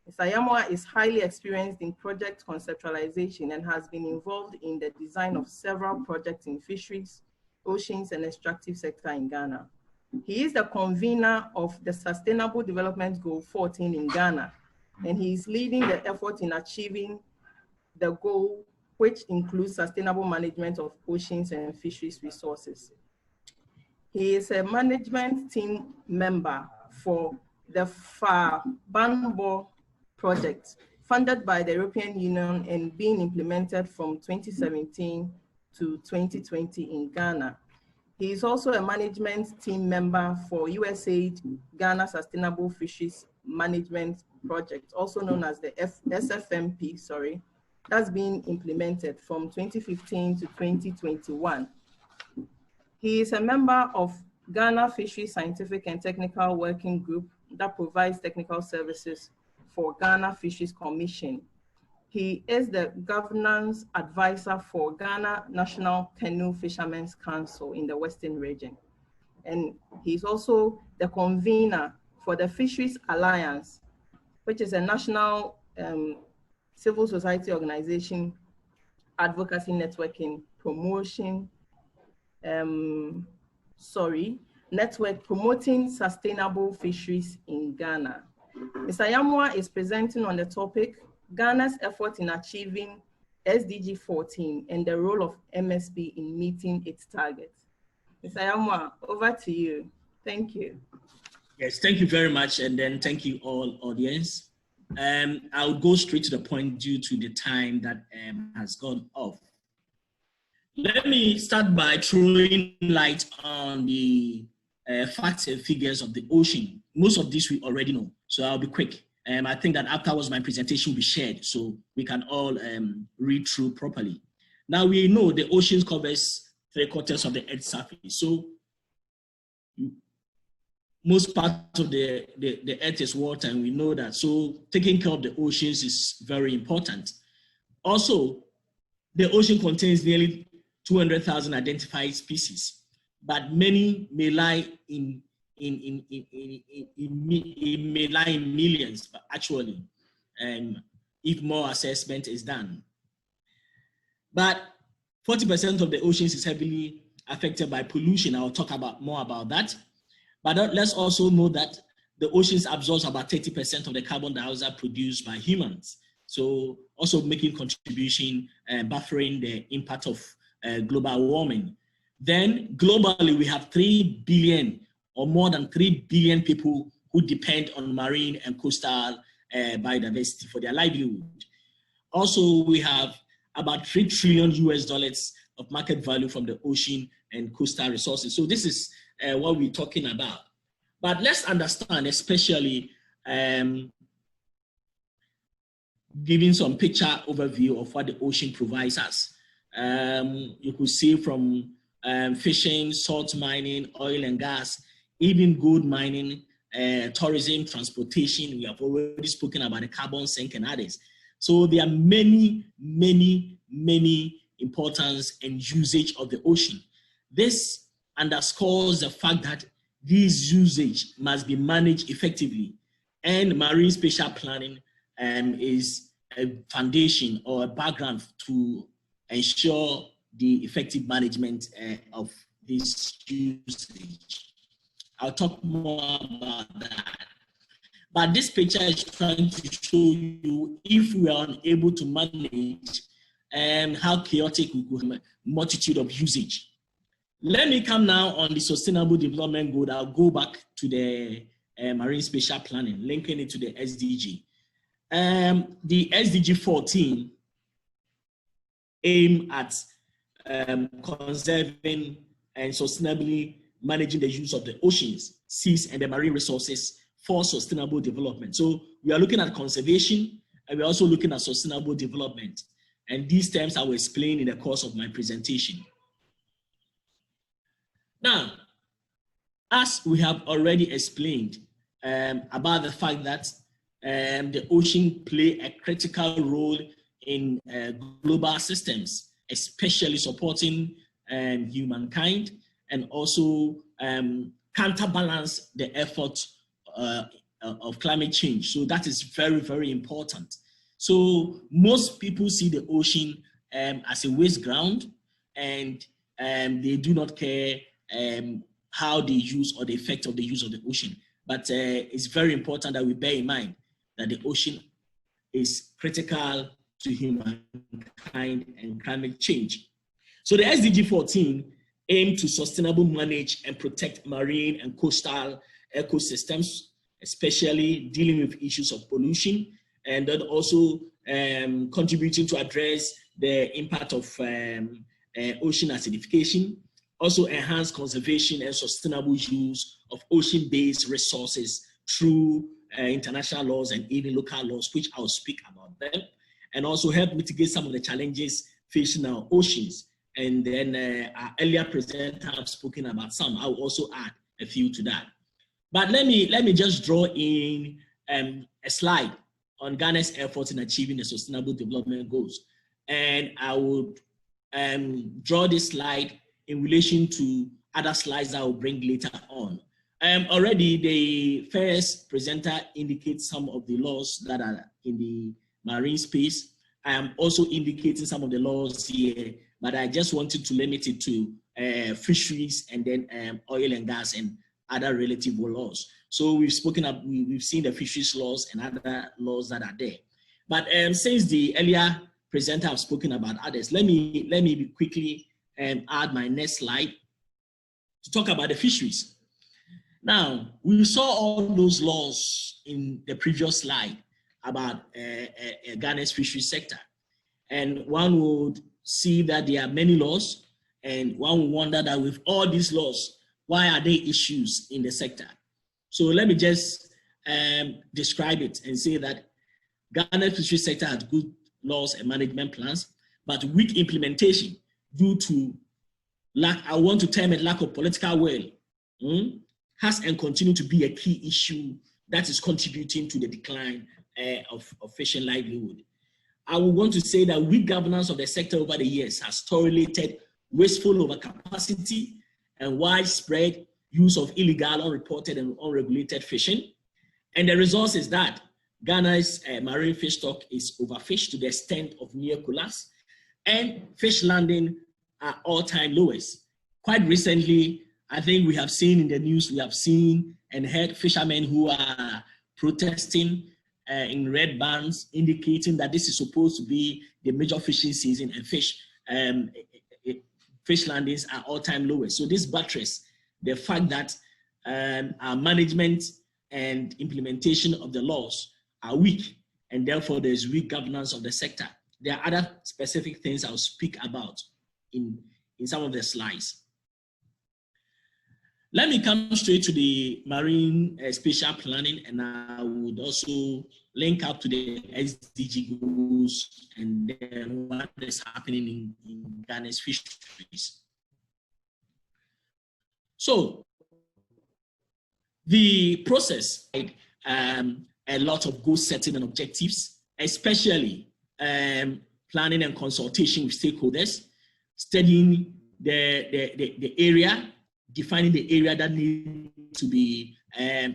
Mr. Yamwa is highly experienced in project conceptualization and has been involved in the design of several projects in fisheries, oceans, and extractive sector in Ghana. He is the convener of the Sustainable Development Goal 14 in Ghana, and he is leading the effort in achieving the goal, which includes sustainable management of oceans and fisheries resources. He is a management team member for the Banbo project, funded by the European Union and being implemented from 2017 to 2020 in Ghana. He is also a management team member for USAID Ghana Sustainable Fisheries Management Project, also known as the SFMP, that's being implemented from 2015 to 2021. He is a member of Ghana Fisheries Scientific and Technical Working Group that provides technical services for Ghana Fisheries Commission. He is the governance advisor for Ghana National Canoe Fishermen's Council in the Western region. And he's also the convener for the Fisheries Alliance, which is a national civil society organization, advocacy networking, network promoting sustainable fisheries in Ghana. Mr. Yamwa is presenting on the topic, Ghana's effort in achieving SDG14 and the role of MSP in meeting its targets. Mr. Yamwa, over to you. Thank you. Yes, thank you very much. And then thank you all audience. I'll go straight to the point due to the time that has gone off. Let me start by throwing light on the facts and figures of the ocean. Most of this we already know, so I'll be quick. I think that afterwards my presentation will be shared so we can all read through properly. Now we know the ocean covers 3/4 of the Earth's surface. So most part of the Earth is water, and we know that. So taking care of the oceans is very important. Also, the ocean contains nearly 200,000 identified species, but many may lie in may lie in millions, but actually, if more assessment is done. But 40% of the oceans is heavily affected by pollution. I'll talk more about that. But let's also know that the oceans absorb about 30% of the carbon dioxide produced by humans. So also making contribution, buffering the impact of global warming. Then globally, we have 3 billion or more than 3 billion people who depend on marine and coastal biodiversity for their livelihood. Also, we have about $3 trillion of market value from the ocean and coastal resources. So this is what we're talking about. But let's understand, especially giving some picture overview of what the ocean provides us. You could see from fishing, salt mining, oil and gas, even gold mining, tourism, transportation. We have already spoken about the carbon sink and others. So there are many, many, many importance and usage of the ocean. This underscores the fact that this usage must be managed effectively, and marine spatial planning is a foundation or a background to ensure the effective management of this usage. I'll talk more about that. But this picture is trying to show you if we are unable to manage how chaotic we could have a multitude of usage. Let me come now on the Sustainable Development Goal. I'll go back to the Marine Spatial Planning, linking it to the SDG. The SDG14 aim at conserving and sustainably managing the use of the oceans, seas, and the marine resources for sustainable development. So we are looking at conservation, and we're also looking at sustainable development. And these terms I will explain in the course of my presentation. Now, as we have already explained about the fact that the ocean play a critical role in global systems, especially supporting humankind, and also counterbalance the effort of climate change. So that is very, very important. So most people see the ocean as a waste ground, and they do not care how they use or the effect of the use of the ocean. But it's very important that we bear in mind that the ocean is critical to humankind and climate change. So the SDG 14 aim to sustainably manage and protect marine and coastal ecosystems, especially dealing with issues of pollution, and then also contributing to address the impact of ocean acidification, also enhance conservation and sustainable use of ocean-based resources through international laws and even local laws, which I'll speak about them, and also help mitigate some of the challenges facing our oceans. And then our earlier presenter have spoken about some. I'll also add a few to that. But let me just draw in a slide on Ghana's efforts in achieving the Sustainable Development Goals. And I would draw this slide in relation to other slides that I will bring later on. Already the first presenter indicates some of the laws that are in the marine space. I am also indicating some of the laws here, but I just wanted to limit it to fisheries and then oil and gas and other relative laws. So we've spoken up, we've seen the fisheries laws and other laws that are there. But since the earlier presenter have spoken about others, let me quickly add my next slide to talk about the fisheries. Now, we saw all those laws in the previous slide about Ghana's fisheries sector. And one would see that there are many laws, and one would wonder that with all these laws, why are there issues in the sector? So let me just describe it and say that Ghana's fisheries sector has good laws and management plans, but weak implementation due to lack, I want to term it lack of political will, has and continue to be a key issue that is contributing to the decline of fishing livelihood. I would want to say that weak governance of the sector over the years has tolerated wasteful overcapacity and widespread use of illegal, unreported, and unregulated fishing. And the result is that Ghana's marine fish stock is overfished to the extent of near collapse, and fish landing are all-time lowest. Quite recently, I think we have seen in the news, we have seen and heard fishermen who are protesting in red bands, indicating that this is supposed to be the major fishing season, and fish landings are all-time lowest. So this buttress the fact that our management and implementation of the laws are weak, and therefore there's weak governance of the sector. There are other specific things I'll speak about in some of the slides. Let me come straight to the marine spatial planning, and I would also link up to the SDG goals and then what is happening in Ghana's fisheries. So the process, a lot of goal setting and objectives, especially planning and consultation with stakeholders, studying the area, defining the area that needs to be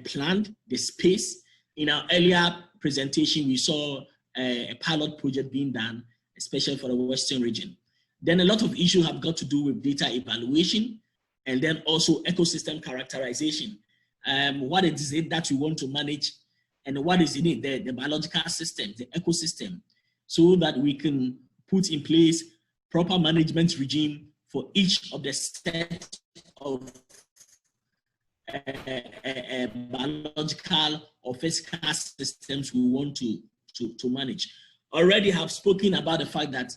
planned, the space. In our earlier presentation, we saw a pilot project being done, especially for the Western region. Then a lot of issues have got to do with data evaluation, and then also ecosystem characterization. What is it that we want to manage, and what is in it, the biological system, the ecosystem, so that we can put in place proper management regime for each of the set of biological or physical systems we want to manage. Already have spoken about the fact that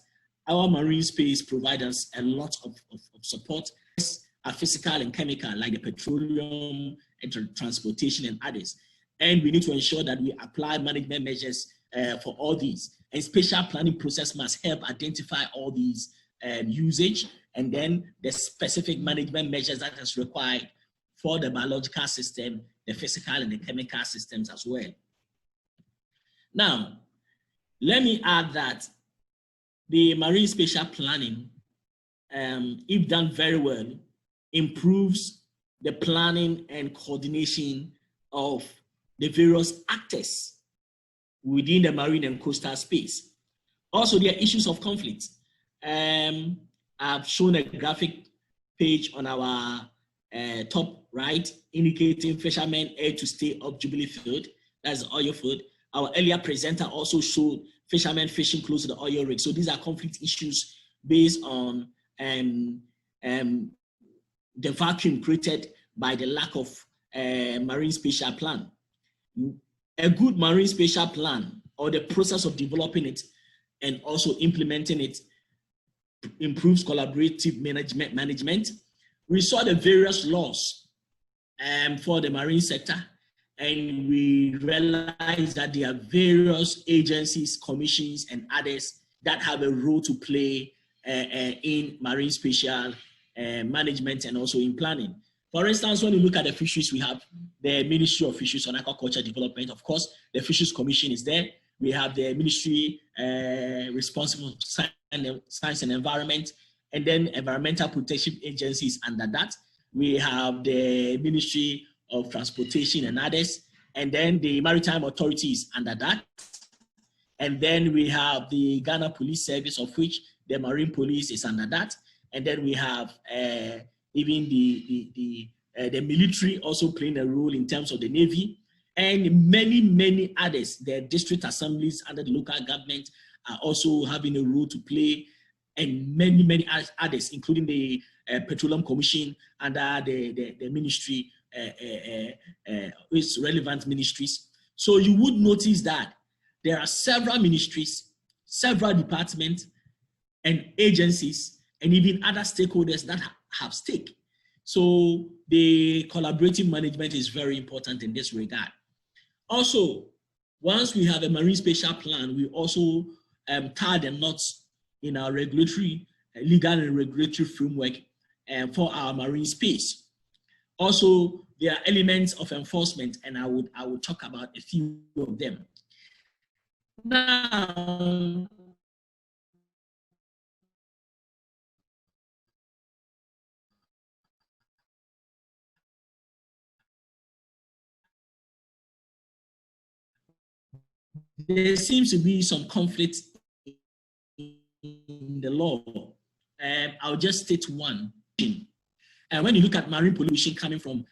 our marine space provides us a lot of support, physical and chemical, like the petroleum and transportation and others. And we need to ensure that we apply management measures for all these. And spatial planning process must help identify all these usage, and then the specific management measures that is required for the biological system, the physical and the chemical systems as well. Now, let me add that the marine spatial planning, if done very well, improves the planning and coordination of the various actors within the marine and coastal space. Also, there are issues of conflict. I've shown a graphic page on our top right, indicating fishermen aid to stay up Jubilee Field, that's the oil field. Our earlier presenter also showed fishermen fishing close to the oil rig. So these are conflict issues based on the vacuum created by the lack of marine spatial plan. A good marine spatial plan, or the process of developing it and also implementing it, improves collaborative management. We saw the various laws for the marine sector, and we realized that there are various agencies, commissions, and others that have a role to play in marine spatial management and also in planning. For instance, when you look at the fisheries, we have the Ministry of Fisheries and Aquaculture Development. Of course, the Fisheries Commission is there. We have the Ministry responsible for science and environment, and then environmental protection agencies under that. We have the Ministry of Transportation and others, and then the Maritime authorities under that. And then we have the Ghana Police Service, of which the Marine Police is under that. And then we have even the military also playing a role in terms of the Navy, and many others. The district assemblies under the local government are also having a role to play, and many others, including the Petroleum Commission under the ministry, its relevant ministries. So you would notice that there are several ministries, several departments and agencies, and even other stakeholders that have stake. So the collaborative management is very important in this regard. Also, once we have a marine spatial plan, we also tie the knots in our regulatory, legal and regulatory framework for our marine space. Also, there are elements of enforcement, and I would talk about a few of them. Now, there seems to be some conflict in the law. I'll just state one. And when you look at marine pollution coming from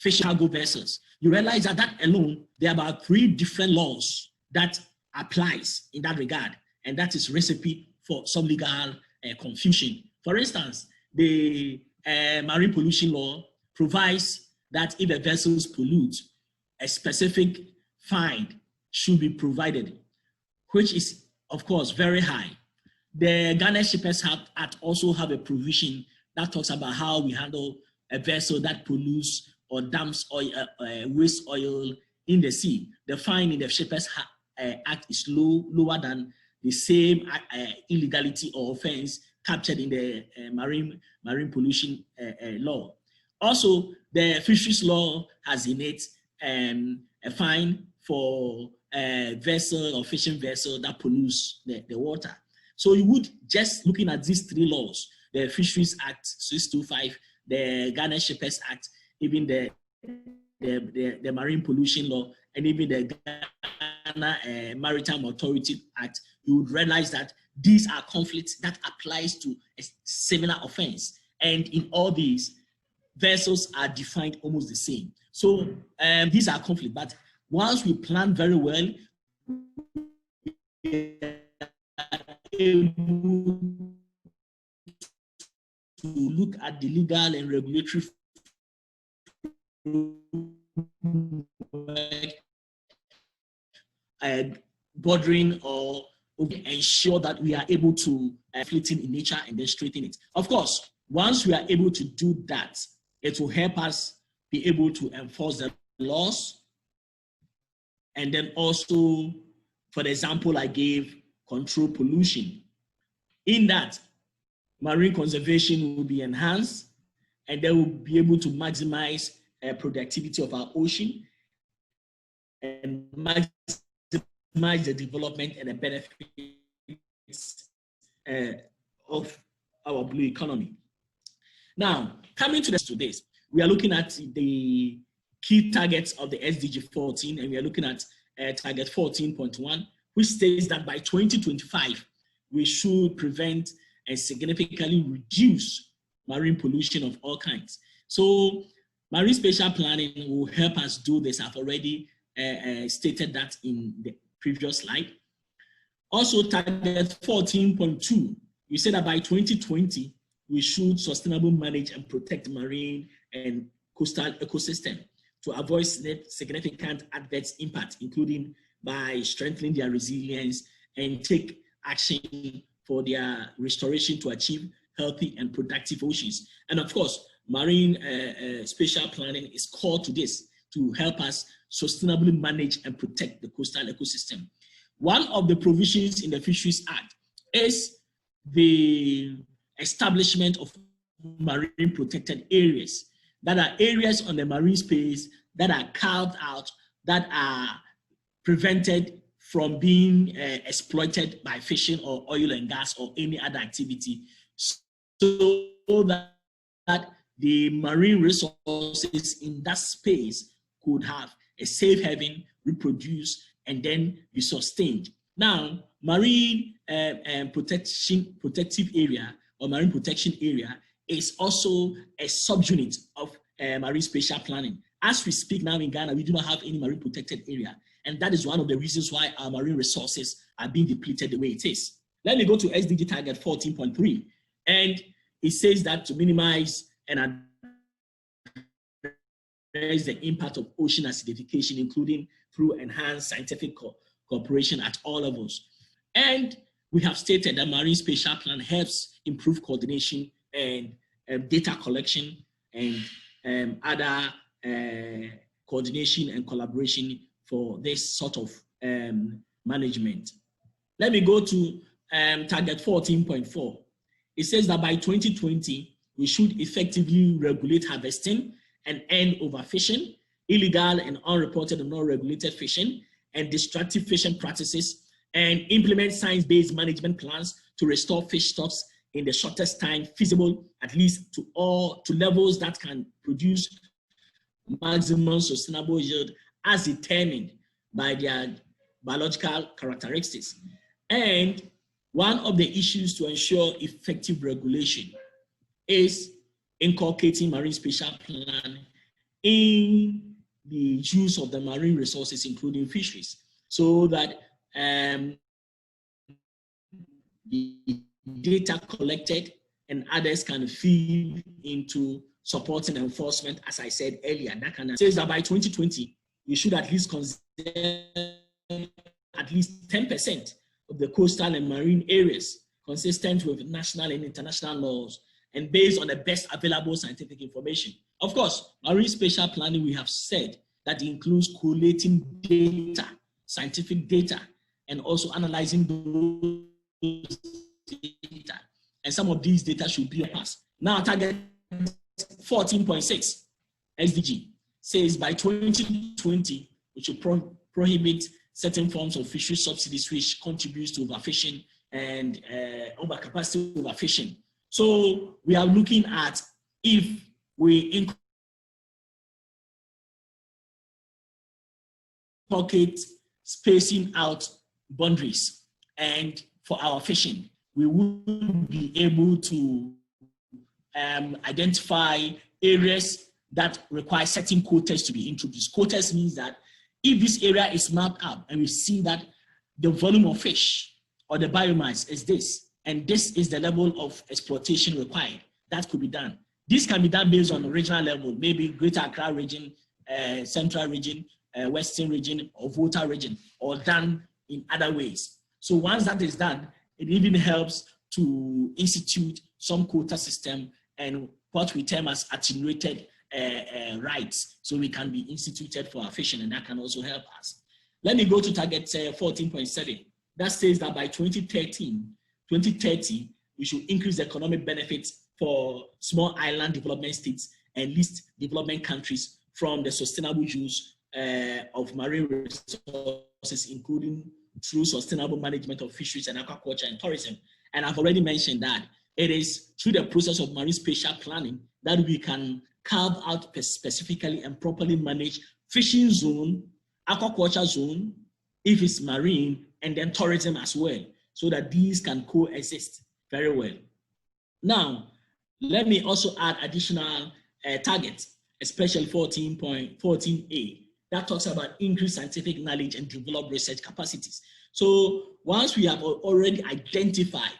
fishing cargo vessels, you realize that alone, there are about 3 different laws that applies in that regard. And that is recipe for some legal confusion. For instance, the marine pollution law provides that if a vessel pollutes, a specific fine should be provided, which is, of course, very high. The Ghana Shippers Act also have a provision that talks about how we handle a vessel that pollutes or dumps oil, waste oil in the sea. The fine in the Shippers Act is lower than the same illegality or offense captured in the marine pollution law. Also, the fisheries law has in it a fine for a vessel or fishing vessel that pollutes the water. So you would, just looking at these 3 laws, the Fisheries Act 625, the Ghana Shippers Act, even the Marine Pollution Law, and even the Ghana Maritime Authority Act, you would realize that these are conflicts that applies to a similar offense. And in all these, vessels are defined almost the same. So these are conflicts, but once we plan very well, able to look at the legal and regulatory bordering or ensure that we are able to fleeting in nature and then straighten it. Of course, once we are able to do that, it will help us be able to enforce the laws. And then also, for the example I gave, control pollution. In that, marine conservation will be enhanced, and they will be able to maximize productivity of our ocean and maximize the development and the benefits of our blue economy. Now, coming to this, we are looking at the key targets of the SDG 14, and we are looking at target 14.1, which states that by 2025, we should prevent and significantly reduce marine pollution of all kinds. So Marine Spatial Planning will help us do this. I've already stated that in the previous slide. Also, target 14.2, we said that by 2020, we should sustainably manage and protect marine and coastal ecosystem to avoid significant adverse impact, including by strengthening their resilience and take action for their restoration to achieve healthy and productive oceans. And of course, marine spatial planning is core to this, to help us sustainably manage and protect the coastal ecosystem. One of the provisions in the Fisheries Act is the establishment of marine protected areas, that are areas on the marine space that are carved out, that are prevented from being exploited by fishing or oil and gas or any other activity, so that the marine resources in that space could have a safe haven, reproduce, and then be sustained. Now, marine protective area or marine protection area is also a subunit of marine spatial planning. As we speak now in Ghana, we do not have any marine protected area. And that is one of the reasons why our marine resources are being depleted the way it is. Let me go to SDG target 14.3. And it says that to minimize and address the impact of ocean acidification, including through enhanced scientific cooperation at all levels. And we have stated that Marine Spatial Plan helps improve coordination and data collection and other coordination and collaboration for this sort of management. Let me go to target 14.4. It says that by 2020, we should effectively regulate harvesting and end overfishing, illegal and unreported and non-regulated fishing, and destructive fishing practices, and implement science-based management plans to restore fish stocks in the shortest time feasible, at least to levels that can produce maximum sustainable yield as determined by biological characteristics. And one of the issues to ensure effective regulation is inculcating marine spatial plan in the use of the marine resources, including fisheries, so that the data collected and others can feed into supporting enforcement, as I said earlier. That can says that by 2020, we should at least conserve at least 10% of the coastal and marine areas, consistent with national and international laws, and based on the best available scientific information. Of course, marine spatial planning, we have said that includes collating data, scientific data, and also analyzing those data. And some of these data should be passed. Now, target 14.6 SDG says by 2020, we should prohibit certain forms of fishery subsidies which contributes to overfishing and overcapacity overfishing. So we are looking at if we inculcate spacing out boundaries and for our fishing, we would be able to identify areas that require certain quotas to be introduced. Quotas means that if this area is mapped out and we see that the volume of fish or the biomass is this, and this is the level of exploitation required, that could be done. This can be done based on the regional level, maybe Greater Accra region, Central region, Western region, or Volta region, or done in other ways. So once that is done, it even helps to institute some quota system and what we term as attenuated rights, so we can be instituted for our fishing, and that can also help us. Let me go to target 14.7. That says that by 2030, we should increase the economic benefits for small island development states and least development countries from the sustainable use of marine resources, including through sustainable management of fisheries and aquaculture and tourism. And I've already mentioned that it is through the process of marine spatial planning that we can carve out specifically and properly manage fishing zone, aquaculture zone, if it's marine, and then tourism as well, so that these can coexist very well. Now, let me also add additional targets, especially 14.14a, that talks about increased scientific knowledge and develop research capacities. So once we have already identified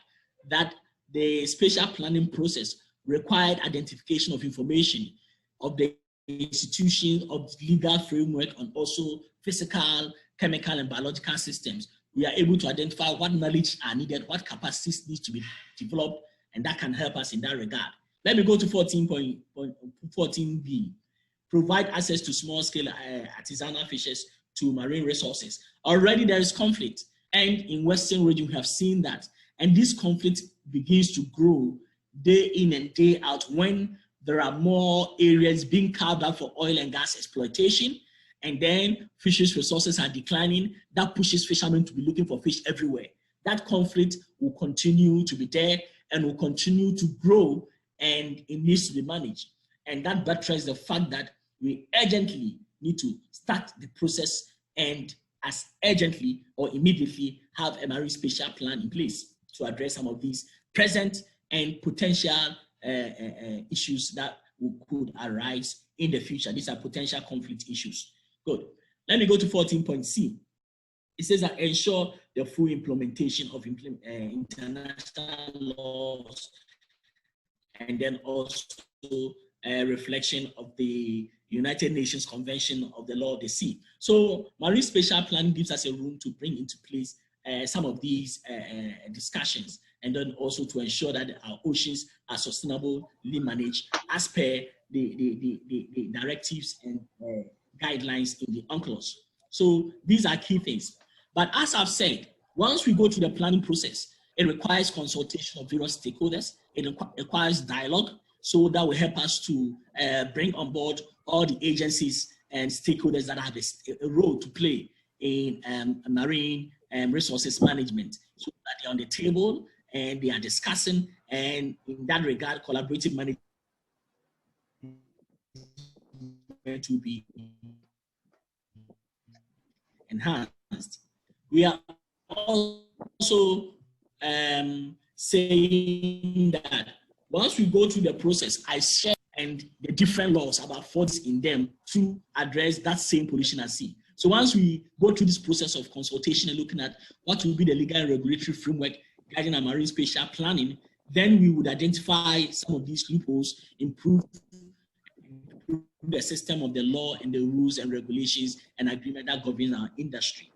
that the spatial planning process required identification of information of the institution, of the legal framework, and also physical, chemical, and biological systems, we are able to identify what knowledge are needed, what capacities need to be developed, and that can help us in that regard. Let me go to 14.14b. Provide access to small-scale artisanal fishes to marine resources. Already there is conflict, and in Western region we have seen that, and this conflict begins to grow day in and day out when there are more areas being carved out for oil and gas exploitation, and then fisheries resources are declining. That pushes fishermen to be looking for fish everywhere. That conflict will continue to be there and will continue to grow, and it needs to be managed. And that buttresses the fact that we urgently need to start the process and as urgently or immediately have a marine spatial plan in place to address some of these present and potential issues that could arise in the future. These are potential conflict issues. Good. Let me go to 14.c. It says that ensure the full implementation of international laws, and then also a reflection of the United Nations Convention of the Law of the Sea. So marine spatial planning gives us a room to bring into place some of these discussions, and then also to ensure that our oceans are sustainably managed as per the directives and guidelines in the UNCLOS. So these are key things. But as I've said, once we go to the planning process, it requires consultation of various stakeholders. It requires dialogue, so that will help us to bring on board all the agencies and stakeholders that have a role to play in marine resources management, so that they're on the table and they are discussing, and in that regard, collaborative management to be enhanced. We are also saying that once we go through the process, I share and the different laws about faults in them to address that same pollution at sea. So once we go through this process of consultation and looking at what will be the legal and regulatory framework guiding our marine spatial planning, then we would identify some of these loopholes, improve the system of the law and the rules and regulations and agreement that governs our industry.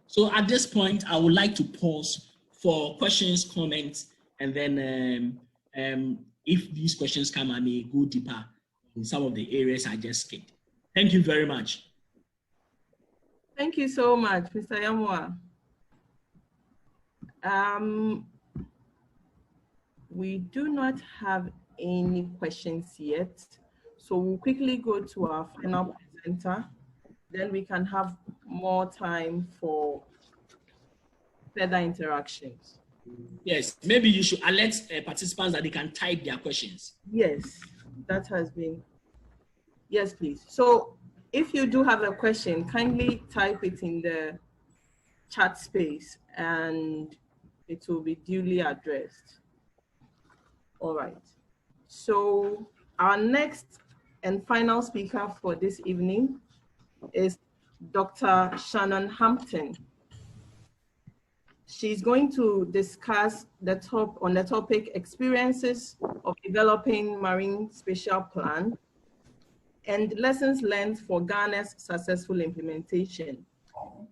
So at this point, I would like to pause for questions, comments, and then if these questions come, I may go deeper in some of the areas I just skipped. Thank you very much. Thank you so much, Mr. Yamwa. We do not have any questions yet, so we'll quickly go to our final presenter. Then we can have more time for further interactions. Yes, maybe you should alert participants that they can type their questions. Yes, that has been. Yes, please. So if you do have a question, kindly type it in the chat space and it will be duly addressed. All right. So our next and final speaker for this evening is Dr. Shannon Hampton. She's going to discuss on the topic experiences of developing Marine Spatial Plan and lessons learned for Ghana's successful implementation.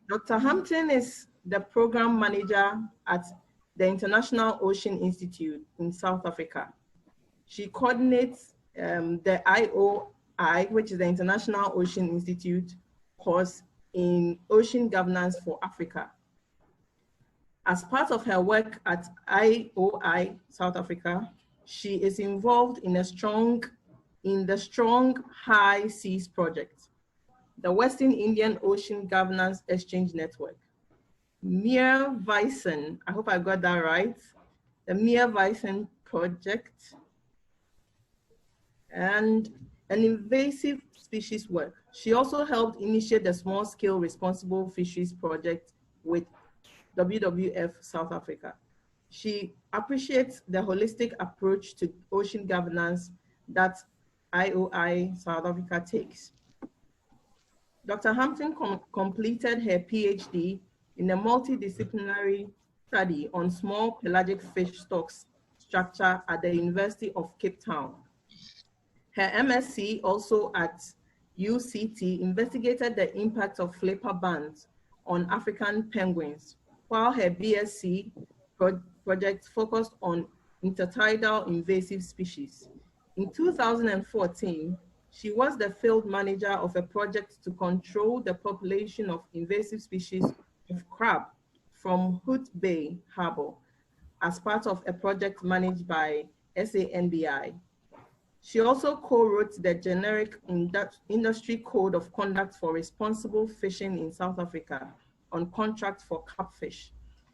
Dr. Hampton is the program manager at the International Ocean Institute in South Africa. She coordinates the IOI, which is the International Ocean Institute course in Ocean Governance for Africa. As part of her work at IOI South Africa, she is involved in the Strong High Seas project, the Western Indian Ocean Governance Exchange Network, Mir Visen, I hope I got that right, the Mir Visen project, and an invasive species work. She also helped initiate the small-scale responsible fisheries project with WWF South Africa. She appreciates the holistic approach to ocean governance that IOI South Africa takes. Dr. Hampton completed her PhD in a multidisciplinary study on small pelagic fish stocks structure at the University of Cape Town. Her MSc, also at UCT, investigated the impact of flipper bands on African penguins, while her BSc project focused on intertidal invasive species. In 2014, she was the field manager of a project to control the population of invasive species of crab from Hood Bay Harbor as part of a project managed by SANBI. She also co-wrote the generic industry code of conduct for responsible fishing in South Africa on contract for catfish.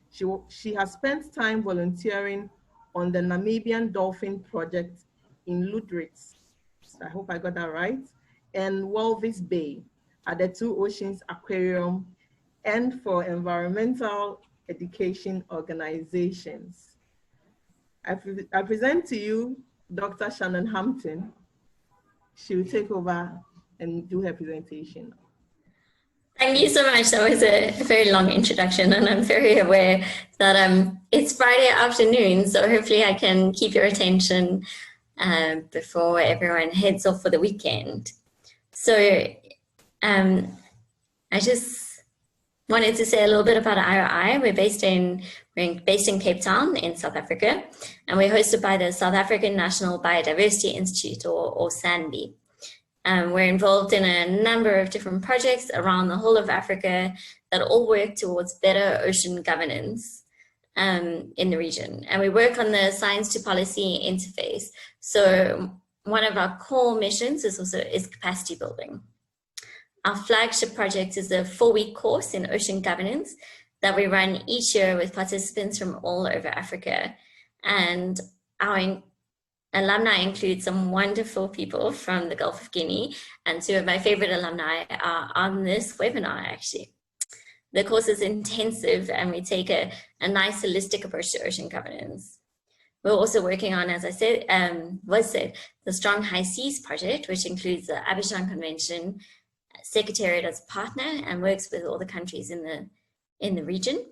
She has spent time volunteering on the Namibian Dolphin Project in Ludwig's, I hope I got that right, and Walvis Bay at the Two Oceans Aquarium and for environmental education organizations. I present to you Dr. Shannon Hampton. She will take over and do her presentation. Thank you so much. That was a very long introduction, and I'm very aware that it's Friday afternoon, so hopefully I can keep your attention before everyone heads off for the weekend. So I just wanted to say a little bit about IOI. We're based in Cape Town in South Africa, and we're hosted by the South African National Biodiversity Institute, or SANBI. We're involved in a number of different projects around the whole of Africa that all work towards better ocean governance in the region. And we work on the science to policy interface. So one of our core missions is capacity building. Our flagship project is a 4-week course in ocean governance that we run each year with participants from all over Africa. And our Alumni include some wonderful people from the Gulf of Guinea, and two of my favorite alumni are on this webinar actually. The course is intensive and we take a nice holistic approach to ocean governance. We're also working on, as I said, the Strong High Seas project, which includes the Abidjan Convention Secretariat as a partner and works with all the countries in the region.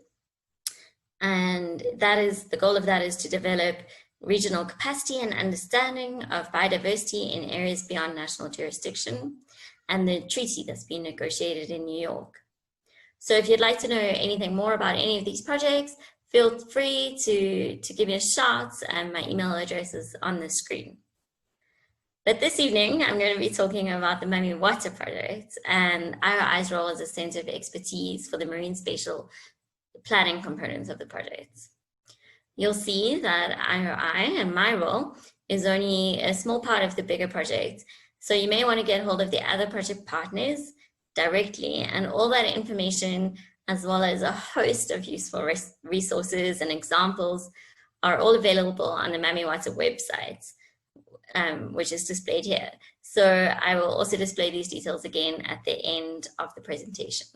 And that is, the goal of that is to develop regional capacity and understanding of biodiversity in areas beyond national jurisdiction, and the treaty that's been negotiated in New York. So if you'd like to know anything more about any of these projects, feel free to give me a shout, and my email address is on the screen. But this evening, I'm going to be talking about the Mami Wata project and IRI's role as a center of expertise for the marine spatial planning components of the project. You'll see that IRI and my role is only a small part of the bigger project. So you may want to get hold of the other project partners directly, and all that information, as well as a host of useful resources and examples, are all available on the Mami Wata website, which is displayed here. So I will also display these details again at the end of the presentation.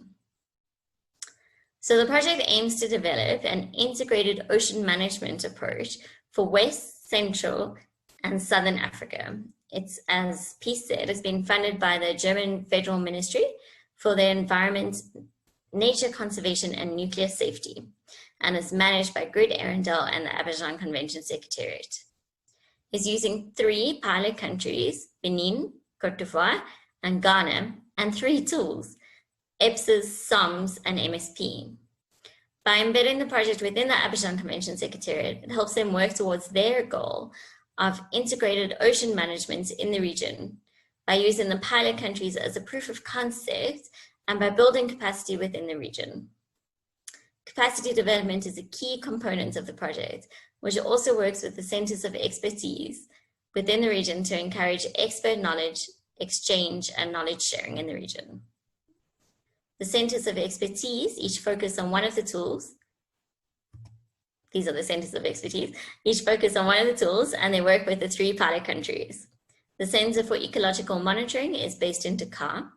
So the project aims to develop an integrated ocean management approach for West, Central, and Southern Africa. It's, as P said, it's been funded by the German Federal Ministry for the Environment, Nature Conservation and Nuclear Safety, and is managed by Grid Arendelle and the Abidjan Convention Secretariat. It's using 3 pilot countries, Benin, Cote d'Ivoire, and Ghana, and 3 tools, EPSAS, SOMS, and MSP. By embedding the project within the Abidjan Convention Secretariat, it helps them work towards their goal of integrated ocean management in the region by using the pilot countries as a proof of concept and by building capacity within the region. Capacity development is a key component of the project, which also works with the centers of expertise within the region to encourage expert knowledge exchange and knowledge sharing in the region. The centers of expertise each focus on one of the tools. These are the centers of expertise. Each focus on one of the tools, and they work with the 3 pilot countries. The Center for Ecological Monitoring is based in Dakar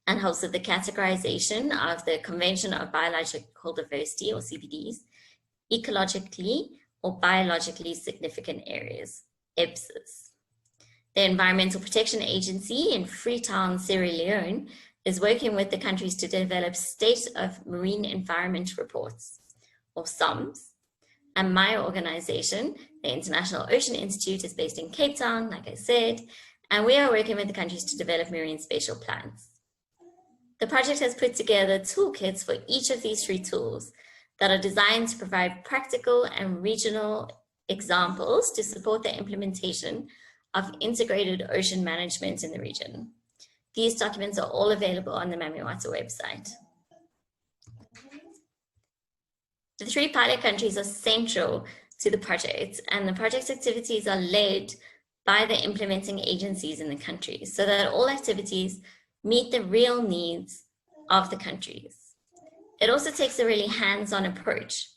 and helps with the categorization of the Convention of Biological Diversity, or CBDs, ecologically or biologically significant areas, EPSAs. The Environmental Protection Agency in Freetown, Sierra Leone, is working with the countries to develop State of Marine Environment Reports, or SOMS. And my organization, the International Ocean Institute, is based in Cape Town, like I said, and we are working with the countries to develop marine spatial plans. The project has put together toolkits for each of these 3 tools that are designed to provide practical and regional examples to support the implementation of integrated ocean management in the region. These documents are all available on the Mami Wata website. The 3 pilot countries are central to the project, and the project's activities are led by the implementing agencies in the countries so that all activities meet the real needs of the countries. It also takes a really hands-on approach.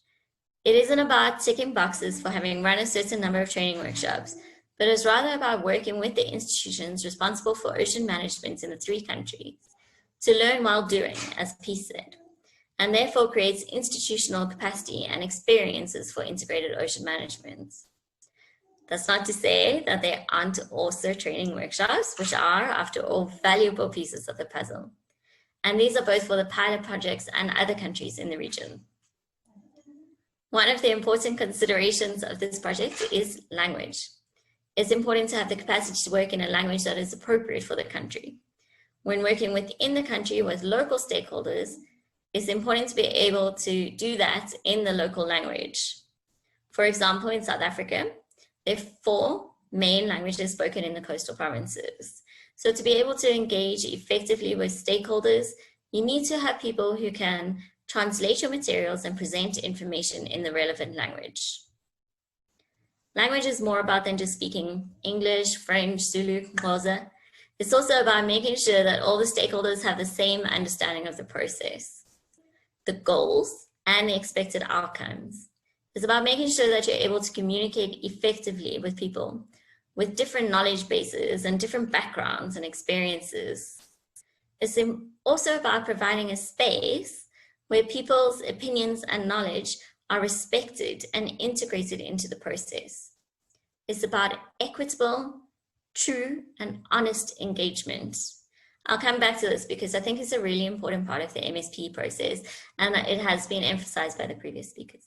It isn't about ticking boxes for having run a certain number of training workshops, but is rather about working with the institutions responsible for ocean management in the 3 countries to learn while doing, as P said, and therefore creates institutional capacity and experiences for integrated ocean management. That's not to say that there aren't also training workshops, which are, after all, valuable pieces of the puzzle. And these are both for the pilot projects and other countries in the region. One of the important considerations of this project is language. It's important to have the capacity to work in a language that is appropriate for the country. When working within the country with local stakeholders, it's important to be able to do that in the local language. For example, in South Africa, there are 4 main languages spoken in the coastal provinces. So to be able to engage effectively with stakeholders, you need to have people who can translate your materials and present information in the relevant language. Language is more about than just speaking English, French, Zulu, Xhosa. It's also about making sure that all the stakeholders have the same understanding of the process, the goals, and the expected outcomes. It's about making sure that you're able to communicate effectively with people with different knowledge bases and different backgrounds and experiences. It's also about providing a space where people's opinions and knowledge are respected and integrated into the process. It's about equitable, true, and honest engagement. I'll come back to this because I think it's a really important part of the MSP process, and it has been emphasized by the previous speakers.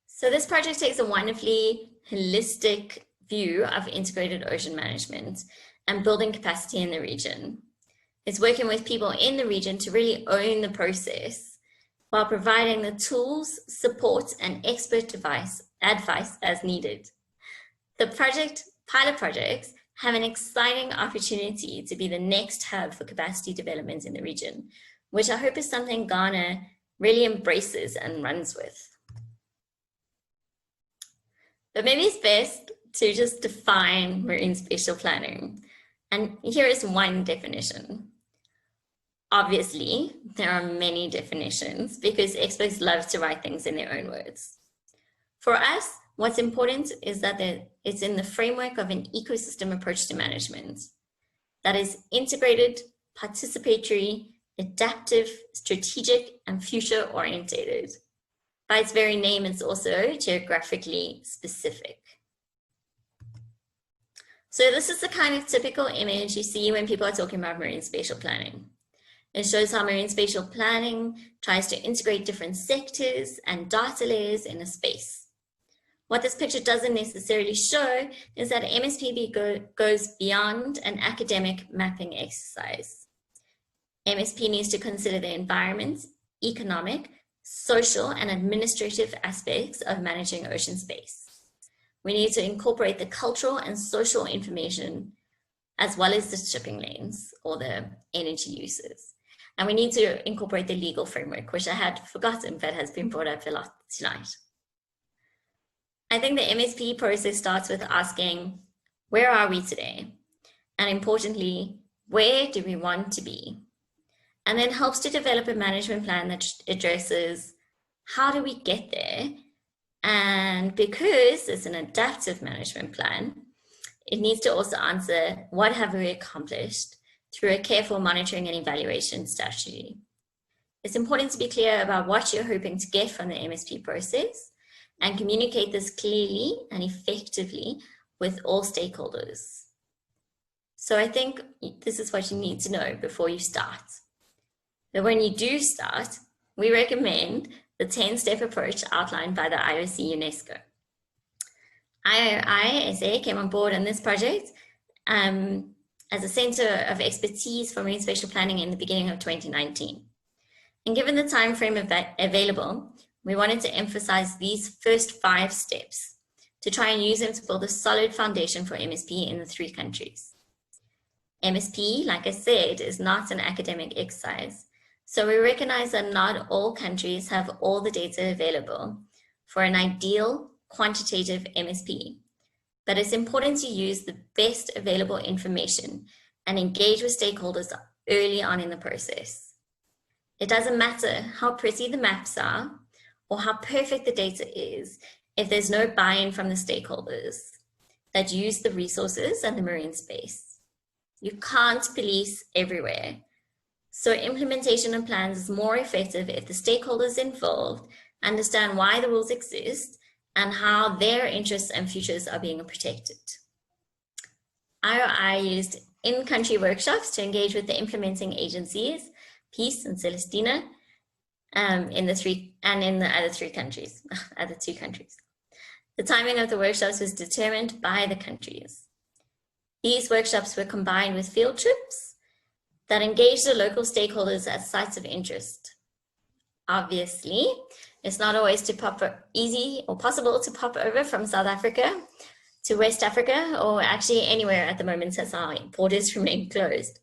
So this project takes a wonderfully holistic view of integrated ocean management and building capacity in the region. It's working with people in the region to really own the process while providing the tools, support, and expert advice as needed. The pilot projects have an exciting opportunity to be the next hub for capacity development in the region, which I hope is something Ghana really embraces and runs with. But maybe it's best to just define marine spatial planning. And here is one definition. Obviously, there are many definitions because experts love to write things in their own words. For us, what's important is that it's in the framework of an ecosystem approach to management that is integrated, participatory, adaptive, strategic, and future-orientated. By its very name, it's also geographically specific. So this is the kind of typical image you see when people are talking about marine spatial planning. It shows how marine spatial planning tries to integrate different sectors and data layers in a space. What this picture doesn't necessarily show is that MSP goes beyond an academic mapping exercise. MSP needs to consider the environment, economic, social, and administrative aspects of managing ocean space. We need to incorporate the cultural and social information as well as the shipping lanes or the energy uses. And we need to incorporate the legal framework, which I had forgotten but has been brought up a lot tonight. I think the MSP process starts with asking, where are we today? And importantly, where do we want to be? And then helps to develop a management plan that addresses how do we get there? And because it's an adaptive management plan, it needs to also answer what have we accomplished through a careful monitoring and evaluation strategy. It's important to be clear about what you're hoping to get from the MSP process and communicate this clearly and effectively with all stakeholders. So I think this is what you need to know before you start. But when you do start, we recommend the 10-step approach outlined by the IOC UNESCO. IOI-SA came on board on this project as a center of expertise for marine spatial planning in the beginning of 2019. And given the time frame available, we wanted to emphasize these first 5 steps to try and use them to build a solid foundation for MSP in the 3 countries. MSP, like I said, is not an academic exercise. So we recognize that not all countries have all the data available for an ideal quantitative MSP, but it's important to use the best available information and engage with stakeholders early on in the process. It doesn't matter how pretty the maps are or how perfect the data is if there's no buy-in from the stakeholders that use the resources and the marine space. You can't police everywhere. So implementation of plans is more effective if the stakeholders involved understand why the rules exist and how their interests and futures are being protected. IOI used in-country workshops to engage with the implementing agencies, Peace and Celestina, in the other 2 countries. The timing of the workshops was determined by the countries. These workshops were combined with field trips that engaged the local stakeholders at sites of interest. Obviously, it's not always easy or possible to pop over from South Africa to West Africa, or actually anywhere at the moment as our borders remain closed.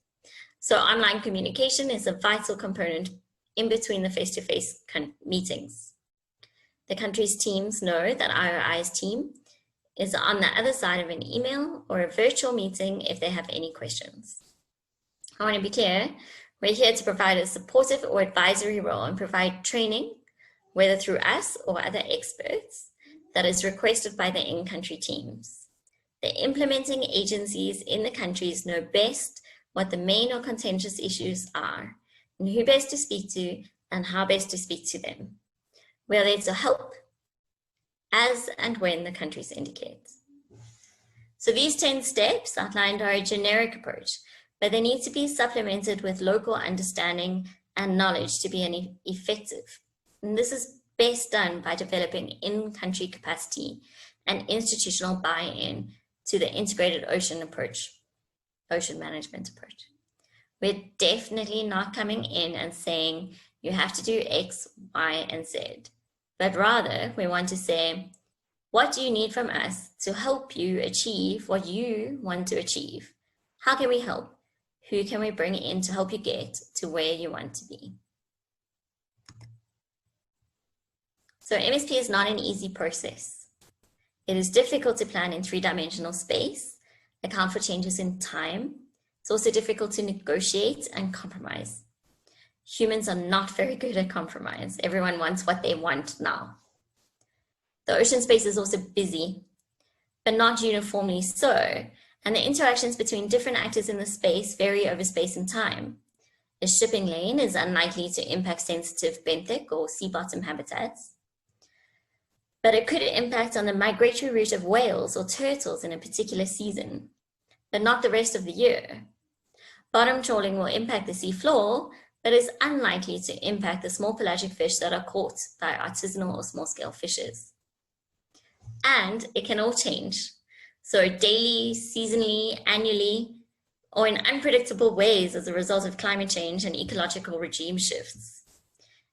So online communication is a vital component in between the face-to-face meetings. The country's teams know that IOI's team is on the other side of an email or a virtual meeting if they have any questions. I want to be clear, we're here to provide a supportive or advisory role and provide training, whether through us or other experts, that is requested by the in-country teams. The implementing agencies in the countries know best what the main or contentious issues are, and who best to speak to, and how best to speak to them. We are there to help as and when the countries indicate. So these 10 steps outlined are a generic approach, but they need to be supplemented with local understanding and knowledge to be effective. And this is best done by developing in-country capacity and institutional buy-in to the integrated ocean management approach. We're definitely not coming in and saying you have to do X, Y, and Z, but rather we want to say, what do you need from us to help you achieve what you want to achieve? How can we help? Who can we bring in to help you get to where you want to be? So MSP is not an easy process. It is difficult to plan in three-dimensional space, account for changes in time. It's also difficult to negotiate and compromise. Humans are not very good at compromise. Everyone wants what they want now. The ocean space is also busy, but not uniformly so, and the interactions between different actors in the space vary over space and time. A shipping lane is unlikely to impact sensitive benthic or sea bottom habitats, but it could impact on the migratory route of whales or turtles in a particular season, but not the rest of the year. Bottom trawling will impact the sea floor, but is unlikely to impact the small pelagic fish that are caught by artisanal or small-scale fishers. And it can all change. So daily, seasonally, annually, or in unpredictable ways as a result of climate change and ecological regime shifts.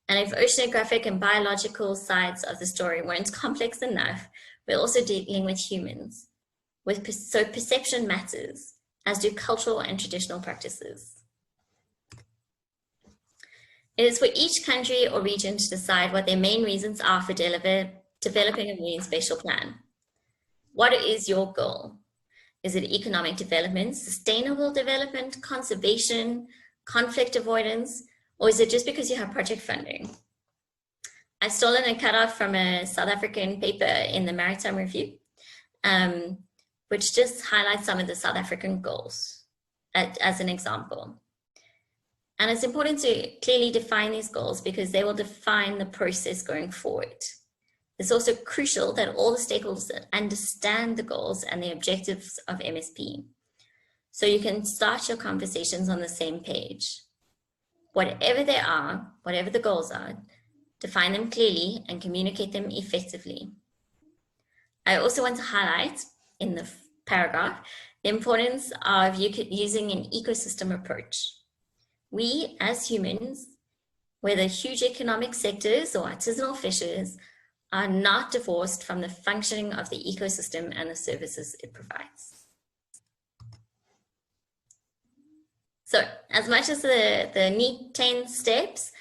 And if oceanographic and biological sides of the story weren't complex enough, we're also dealing with humans. So perception matters, as do cultural and traditional practices. It is for each country or region to decide what their main reasons are for developing a marine spatial plan. What is your goal? Is it economic development, sustainable development, conservation, conflict avoidance, or is it just because you have project funding? I've stolen a cutout from a South African paper in the Maritime Review, which just highlights some of the South African goals as an example. And it's important to clearly define these goals because they will define the process going forward. It's also crucial that all the stakeholders understand the goals and the objectives of MSP, so you can start your conversations on the same page. Whatever they are, whatever the goals are, define them clearly and communicate them effectively. I also want to highlight in the paragraph the importance of using an ecosystem approach. We as humans, whether huge economic sectors or artisanal fishers, are not divorced from the functioning of the ecosystem and the services it provides. So as much as the neat 10 steps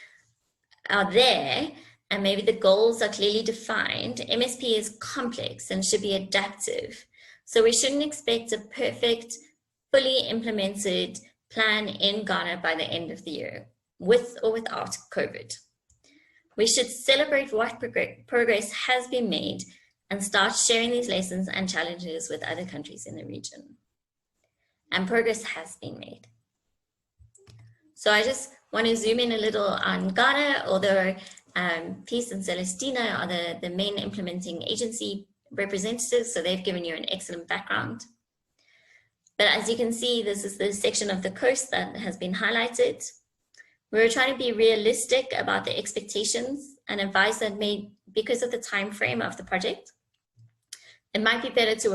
are there, and maybe the goals are clearly defined, MSP is complex and should be adaptive. So we shouldn't expect a perfect, fully implemented plan in Ghana by the end of the year, with or without COVID. We should celebrate what progress has been made and start sharing these lessons and challenges with other countries in the region. And progress has been made. So I just want to zoom in a little on Ghana, although Peace and Celestina are the main implementing agency representatives, so they've given you an excellent background. But as you can see, this is the section of the coast that has been highlighted. We were trying to be realistic about the expectations and advise that because of the time frame of the project, it might be better to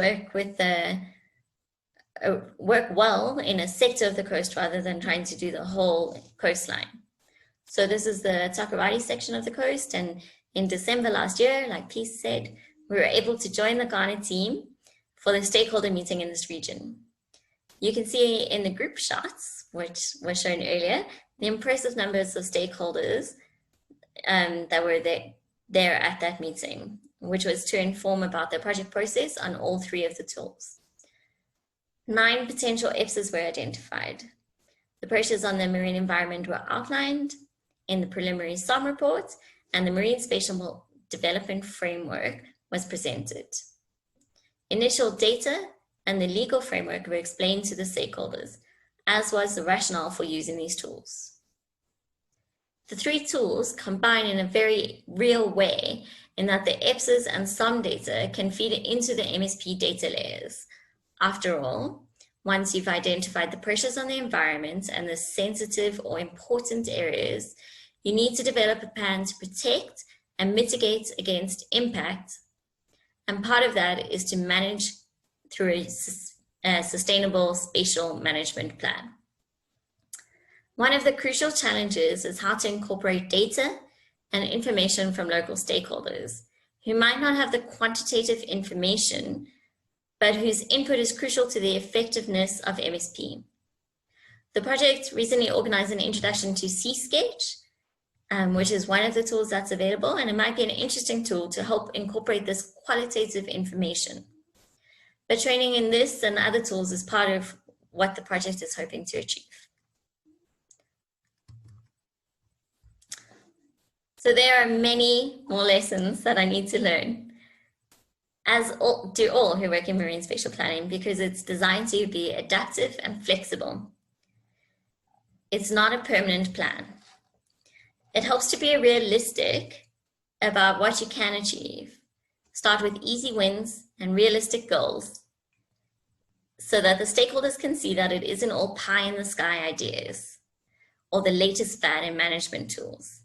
work well in a sector of the coast rather than trying to do the whole coastline. So this is the Takoradi section of the coast, and in December last year, like Peace said, we were able to join the Ghana team for the stakeholder meeting in this region. You can see in the group shots, which were shown earlier, the impressive numbers of stakeholders that were there at that meeting, which was to inform about the project process on all 3 of the tools. 9 potential EPSs were identified. The pressures on the marine environment were outlined in the preliminary SOM report, and the Marine Spatial Development Framework was presented. Initial data and the legal framework were explained to the stakeholders, as was the rationale for using these tools. The three tools combine in a very real way in that the EPSAs and SOM data can feed into the MSP data layers. After all, once you've identified the pressures on the environment and the sensitive or important areas, you need to develop a plan to protect and mitigate against impact. And part of that is to manage through a sustainable spatial management plan. One of the crucial challenges is how to incorporate data and information from local stakeholders who might not have the quantitative information, but whose input is crucial to the effectiveness of MSP. The project recently organized an introduction to C-Sketch, which is one of the tools that's available, and it might be an interesting tool to help incorporate this qualitative information. But training in this and other tools is part of what the project is hoping to achieve. So there are many more lessons that I need to learn, as do all who work in marine spatial planning, because it's designed to be adaptive and flexible. It's not a permanent plan. It helps to be realistic about what you can achieve. Start with easy wins and realistic goals so that the stakeholders can see that it isn't all pie in the sky ideas or the latest fad in management tools.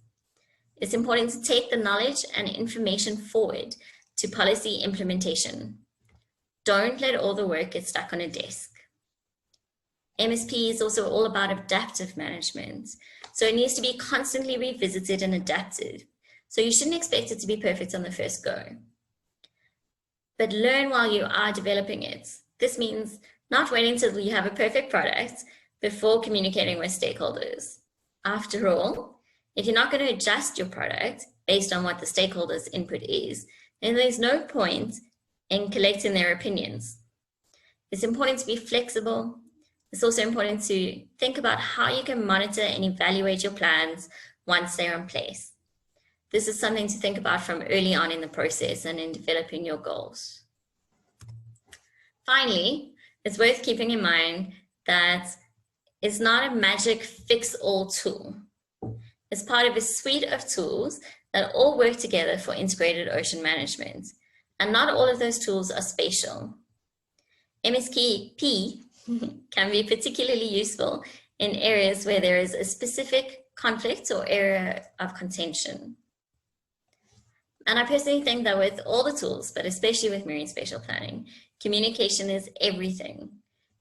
It's important to take the knowledge and information forward to policy implementation. Don't let all the work get stuck on a desk. MSP is also all about adaptive management, so it needs to be constantly revisited and adapted. So you shouldn't expect it to be perfect on the first go. But learn while you are developing it. This means not waiting until you have a perfect product before communicating with stakeholders. After all, if you're not going to adjust your product based on what the stakeholders' input is, then there's no point in collecting their opinions. It's important to be flexible. It's also important to think about how you can monitor and evaluate your plans once they're in place. This is something to think about from early on in the process and in developing your goals. Finally, it's worth keeping in mind that it's not a magic fix-all tool. It's part of a suite of tools that all work together for integrated ocean management. And not all of those tools are spatial. MSP can be particularly useful in areas where there is a specific conflict or area of contention. And I personally think that with all the tools, but especially with marine spatial planning, communication is everything.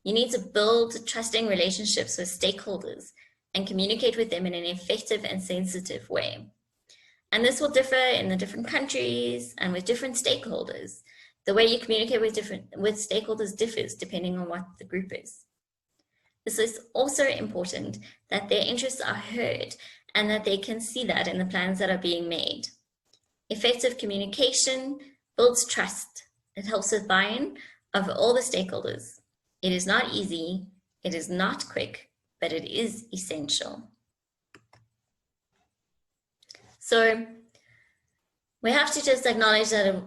You need to build trusting relationships with stakeholders and communicate with them in an effective and sensitive way. And this will differ in the different countries and with different stakeholders. The way you communicate with stakeholders differs depending on what the group is. This is also important that their interests are heard and that they can see that in the plans that are being made. Effective communication builds trust. It helps with buy-in of all the stakeholders. It is not easy, it is not quick, but it is essential. So we have to just acknowledge that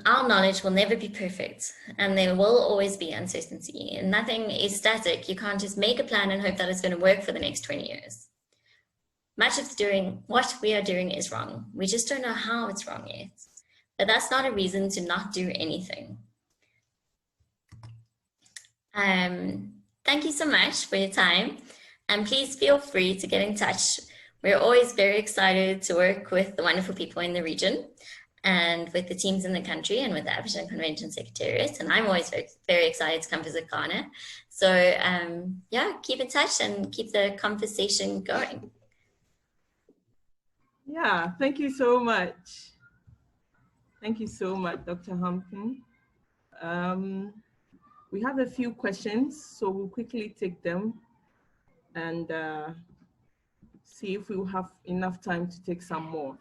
our knowledge will never be perfect and there will always be uncertainty and nothing is static. You can't just make a plan and hope that it's going to work for the next 20 years. Much of what we are doing is wrong. We just don't know how it's wrong yet. But that's not a reason to not do anything. Thank you so much for your time. And please feel free to get in touch. We're always very excited to work with the wonderful people in the region and with the teams in the country and with the Abidjan Convention Secretariat. And I'm always very, very excited to come visit Ghana. So yeah, keep in touch and keep the conversation going. Yeah, thank you so much. Thank you so much, Dr. Hampton. We have a few questions, so we'll quickly take them and see if we will have enough time to take some more.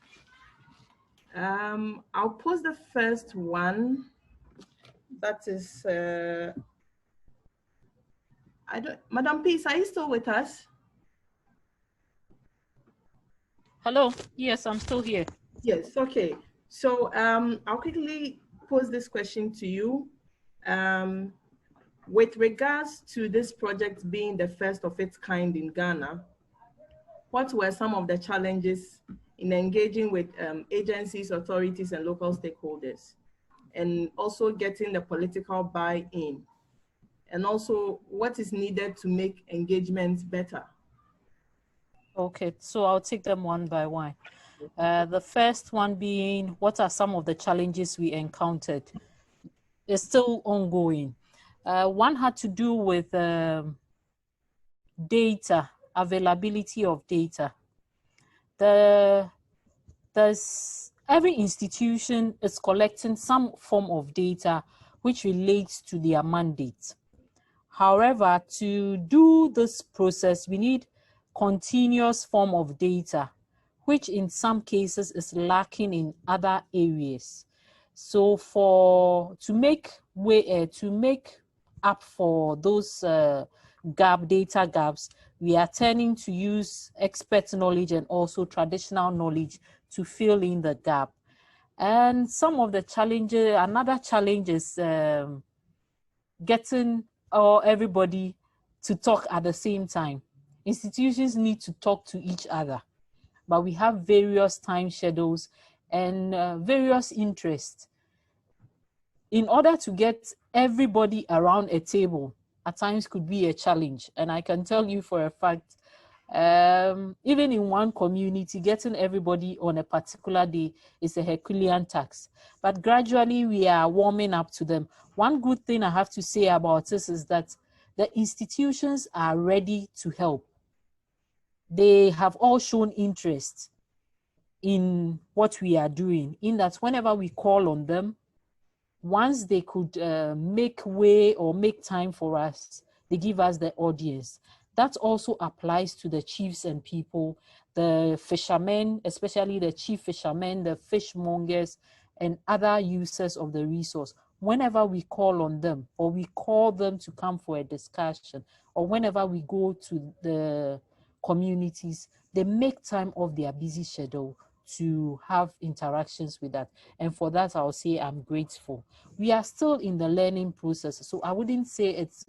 I'll pose the first one. That is, Madam Peace, are you still with us? Hello, yes, I'm still here. Yes, okay. So I'll quickly pose this question to you. With regards to this project being the first of its kind in Ghana, what were some of the challenges in engaging with agencies, authorities, and local stakeholders, and also getting the political buy-in? And also, what is needed to make engagements better? Okay, so I'll take them one by one. The first one being, what are some of the challenges we encountered? It's still ongoing. One had to do with data, availability of data. Every institution is collecting some form of data which relates to their mandate. However, to do this process, we need continuous form of data, which in some cases is lacking in other areas. So to make up for those data gaps, we are turning to use expert knowledge and also traditional knowledge to fill in the gap. And some of the challenges, another challenge is getting everybody to talk at the same time. Institutions need to talk to each other, but we have various time schedules and various interests. In order to get everybody around a table, at times could be a challenge. And I can tell you for a fact, even in one community, getting everybody on a particular day is a Herculean task. But gradually we are warming up to them. One good thing I have to say about this is that the institutions are ready to help. They have all shown interest in what we are doing, in that whenever we call on them, once they could make way or make time for us, they give us the audience. That also applies to the chiefs and people, the fishermen, especially the chief fishermen, the fishmongers, and other users of the resource. Whenever we call on them, or we call them to come for a discussion, or whenever we go to the communities, they make time of their busy schedule to have interactions with that. And for that, I'll say I'm grateful. We are still in the learning process, so I wouldn't say it's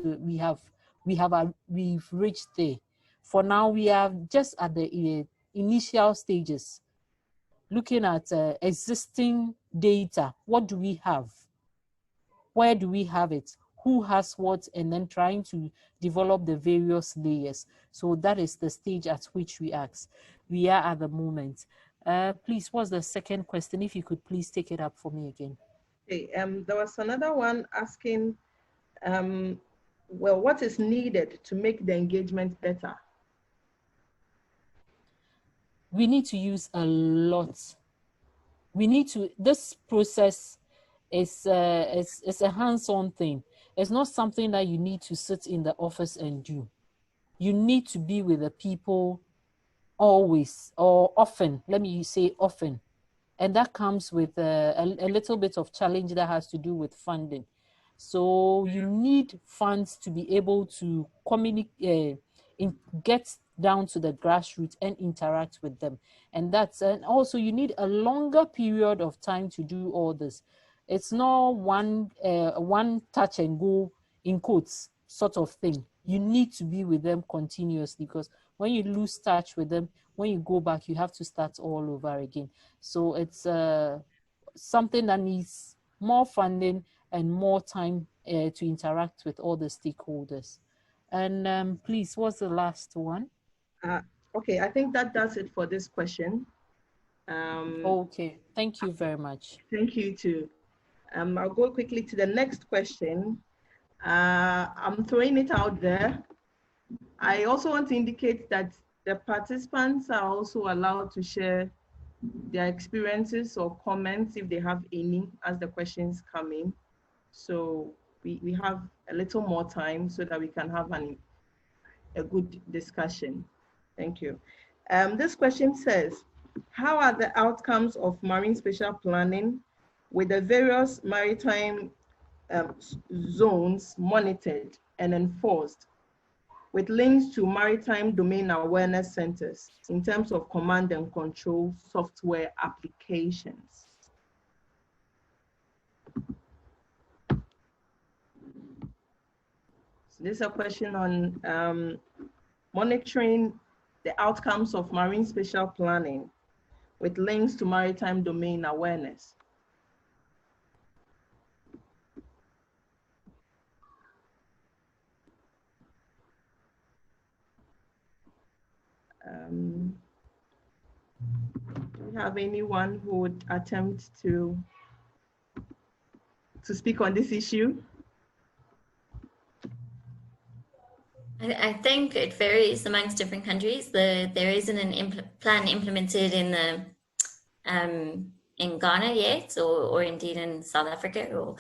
we've reached there. For now, we are just at the initial stages, looking at existing data. What do we have? Where do we have it? Who has what? And then trying to develop the various layers. So that is the stage at which we are at the moment. Please, what's the second question? If you could please take it up for me again. Okay, there was another one asking, well, what is needed to make the engagement better? We need to use a lot. This process is a hands-on thing. It's not something that you need to sit in the office and do. You need to be with the people always, or often, let me say often. And that comes with a little bit of challenge that has to do with funding. So you need funds to be able to communicate, get down to the grassroots and interact with them. And also you need a longer period of time to do all this. It's not one touch and go, in quotes, sort of thing. You need to be with them continuously, because when you lose touch with them, when you go back, you have to start all over again. So it's something that needs more funding and more time to interact with all the stakeholders. And please, what's the last one? Okay, I think that does it for this question. Okay, thank you very much. Thank you too. I'll go quickly to the next question. I'm throwing it out there. I also want to indicate that the participants are also allowed to share their experiences or comments if they have any as the questions come in. So we have a little more time so that we can have a good discussion. Thank you. This question says, how are the outcomes of Marine Spatial Planning with the various maritime zones monitored and enforced, with links to maritime domain awareness centers in terms of command and control software applications? This is a question on monitoring the outcomes of marine spatial planning with links to maritime domain awareness. Do we have anyone who would attempt to speak on this issue? I think it varies amongst different countries. There isn't an plan implemented in Ghana yet, or indeed in South Africa or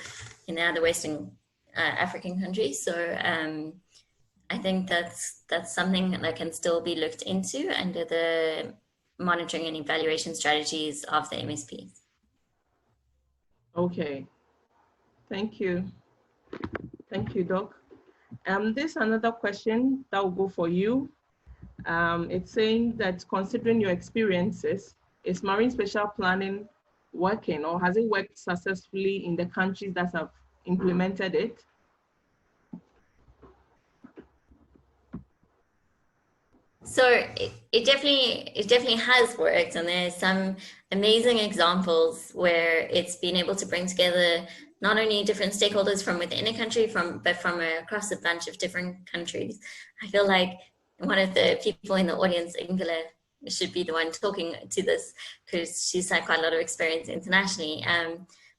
in the other Western African countries. So I think that's something that can still be looked into under the monitoring and evaluation strategies of the MSPs. Okay, thank you. Thank you, Doc. This is another question that will go for you. It's saying that considering your experiences, is marine spatial planning working, or has it worked successfully in the countries that have implemented it? So it definitely has worked, and there's some amazing examples where it's been able to bring together not only different stakeholders from within a country, but from across a bunch of different countries. I feel like one of the people in the audience, Ingela, should be the one talking to this, because she's had quite a lot of experience internationally.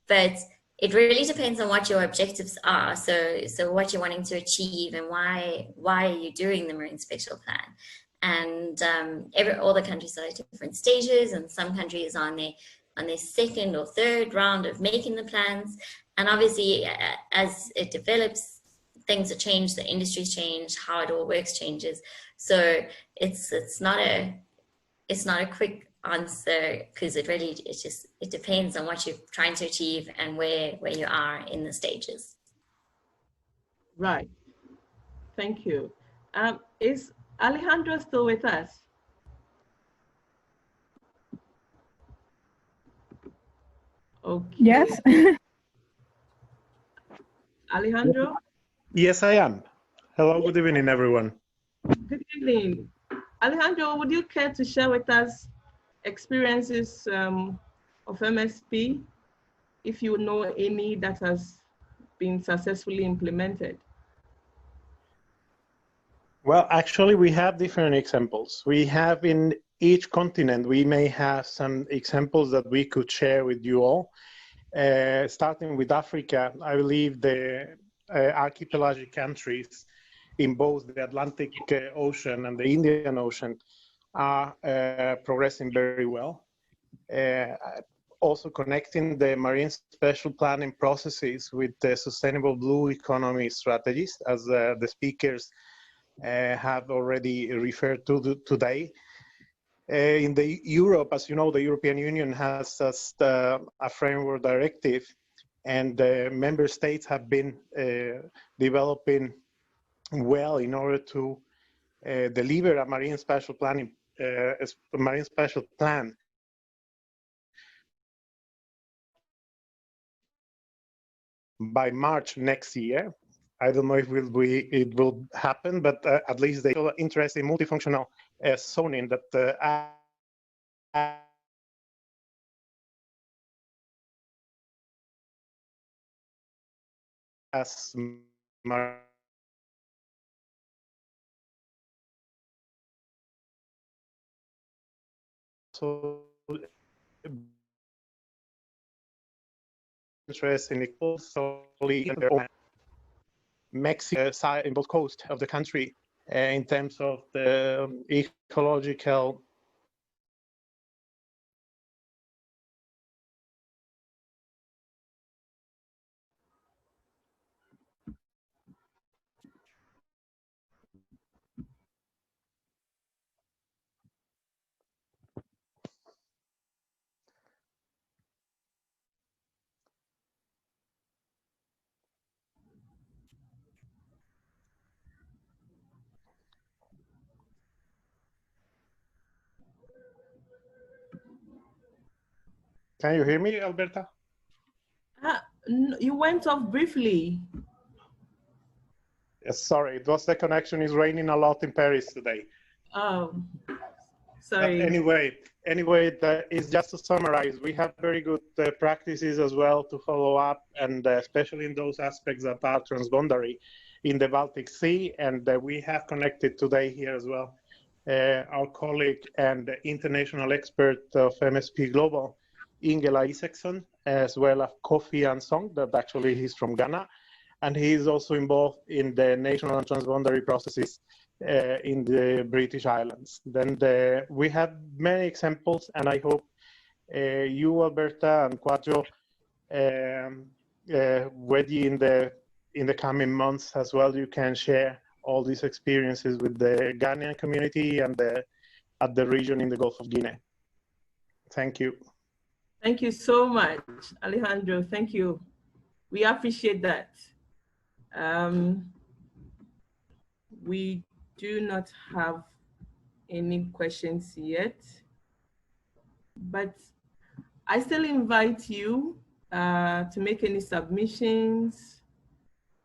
But it really depends on what your objectives are. So what you're wanting to achieve and why are you doing the Marine Spatial Plan? And all the countries are at different stages, and some countries are on their second or third round of making the plans. And obviously, as it develops, things are changed, the industry's changed, how it all works changes. So it's not a quick answer, because it depends on what you're trying to achieve and where you are in the stages. Right. Thank you. Is Alejandro still with us? Okay. Yes. Alejandro? Yes, I am. Hello, good evening, everyone. Good evening. Alejandro, would you care to share with us experiences of MSP, if you know any that has been successfully implemented? Well, actually, we have different examples. We have in each continent, we may have some examples that we could share with you all. Starting with Africa, I believe the archipelagic countries in both the Atlantic Ocean and the Indian Ocean are progressing very well. Also connecting the marine spatial planning processes with the sustainable blue economy strategies, as the speakers have already referred to today. In the Europe, as you know, the European Union has just a framework directive, and the member states have been developing well in order to deliver a marine spatial planning, marine spatial plan by March next year. I don't know if it will happen, but at least they show interest in multifunctional zoning that as so interest in Mexico side in both coast of the country in terms of the ecological Can you hear me, Alberta? You went off briefly. Yes, sorry, it was the connection. Is raining a lot in Paris today. Oh, But sorry. anyway, that is just to summarize. We have very good practices as well to follow up, and especially in those aspects that are transboundary in the Baltic Sea. And we have connected today here as well our colleague and international expert of MSP Global, Ingela Isaacson, as well as Kofi Ansong, that actually he's from Ghana. And he is also involved in the national and transboundary processes in the British Islands. Then we have many examples, and I hope you, Alberta, and Quadro, Wedi, in the coming months as well, you can share all these experiences with the Ghanaian community and at the region in the Gulf of Guinea. Thank you. Thank you so much, Alejandro. Thank you. We appreciate that. We do not have any questions yet, but I still invite you to make any submissions.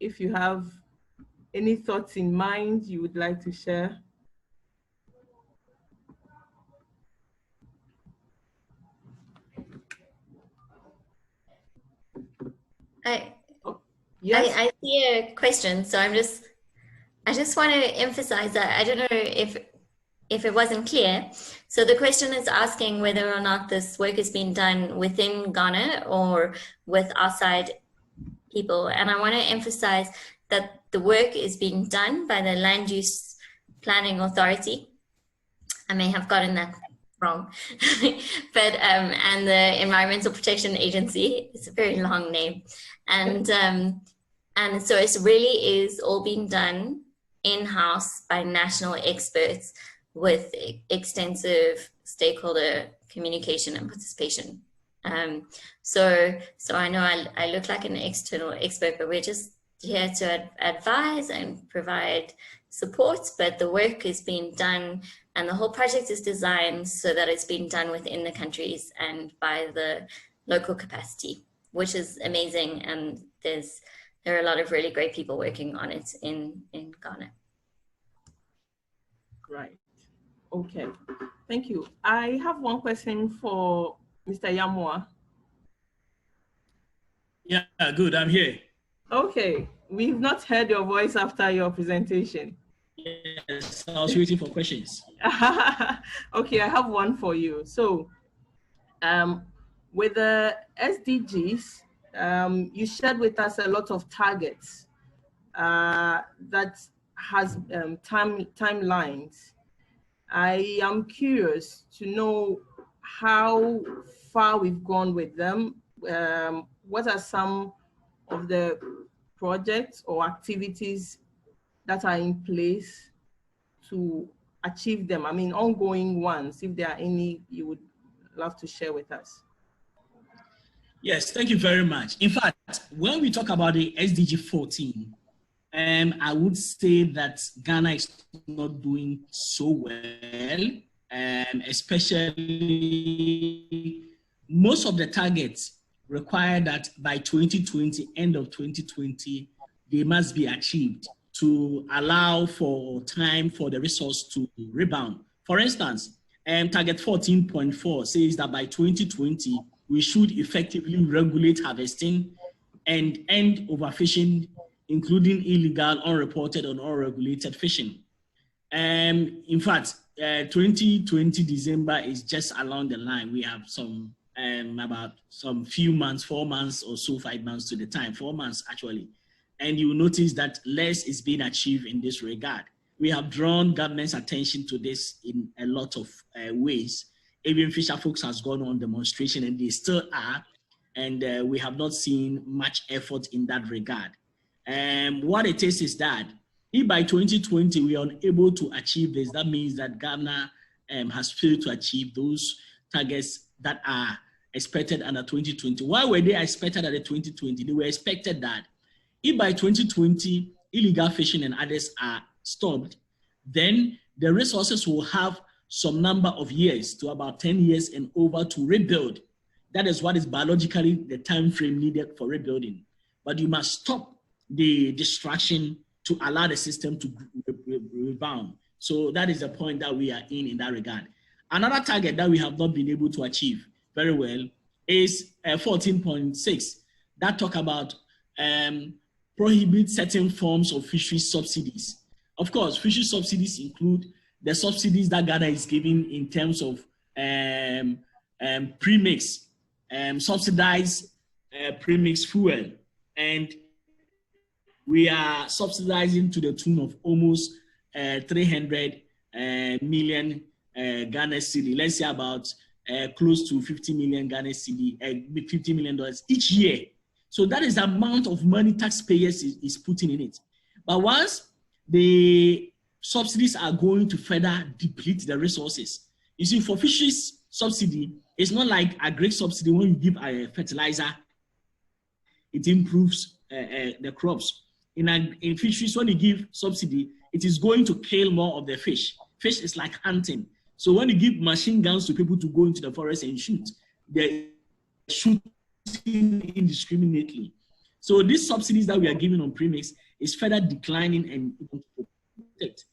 If you have any thoughts in mind you would like to share. Yes. I see a question, so I just want to emphasize that. I don't know if it wasn't clear. So the question is asking whether or not this work is being done within Ghana or with outside people. And I want to emphasize that the work is being done by the Land Use Planning Authority. I may have gotten that wrong, but and the Environmental Protection Agency. It's a very long name, and so it really is all being done in-house by national experts with extensive stakeholder communication and participation. So I know I look like an external expert, but we're just here to advise and provide support, but the work is being done and the whole project is designed so that it's being done within the countries and by the local capacity, which is amazing. And there are a lot of really great people working on it in Ghana. Right. Okay. Thank you. I have one question for Mr. Yamwa. Yeah, good. I'm here. Okay. We've not heard your voice after your presentation. Yes, I was waiting for questions. Okay, I have one for you. So, with the SDGs, you shared with us a lot of targets that has timelines. I am curious to know how far we've gone with them. What are some of the projects or activities that are in place to achieve them? I mean, ongoing ones, if there are any you would love to share with us. Yes, thank you very much. In fact, when we talk about the SDG14, I would say that Ghana is not doing so well, especially most of the targets require that by 2020, end of 2020, they must be achieved to allow for time for the resource to rebound. For instance, target 14.4 says that by 2020, we should effectively regulate harvesting and end overfishing, including illegal, unreported, and unregulated fishing. In fact, 2020 December is just along the line. We have some about some few months, 4 months or so, 5 months to the time, 4 months actually. And you notice that less is being achieved in this regard. We have drawn government's attention to this in a lot of ways. Even Fisher Folks has gone on demonstration, and they still are, and we have not seen much effort in that regard. What it is that if by 2020 we are unable to achieve this, that means that Ghana has failed to achieve those targets that are expected under 2020. Why were they expected under 2020? They were expected that if by 2020 illegal fishing and others are stopped, then the resources will have some number of years to about 10 years and over to rebuild. That is what is biologically the time frame needed for rebuilding. But you must stop the destruction to allow the system to rebound. So that is the point that we are in that regard. Another target that we have not been able to achieve very well is 14.6 that talk about prohibit certain forms of fishery subsidies. Of course, fishery subsidies include the subsidies that Ghana is giving in terms of premix, subsidized premix fuel, and we are subsidizing to the tune of almost 300 million Ghana cedi. Let's say about close to 50 million Ghana cedi, $50 million each year. So that is the amount of money taxpayers is putting in it. But once the subsidies are going to further deplete the resources, you see, for fisheries subsidy, it's not like a great subsidy. When you give a fertilizer, it improves the crops. In fisheries, when you give subsidy, it is going to kill more of the fish. Fish is like hunting. So when you give machine guns to people to go into the forest and shoot, they're shooting indiscriminately. So these subsidies that we are giving on premix is further declining and protect.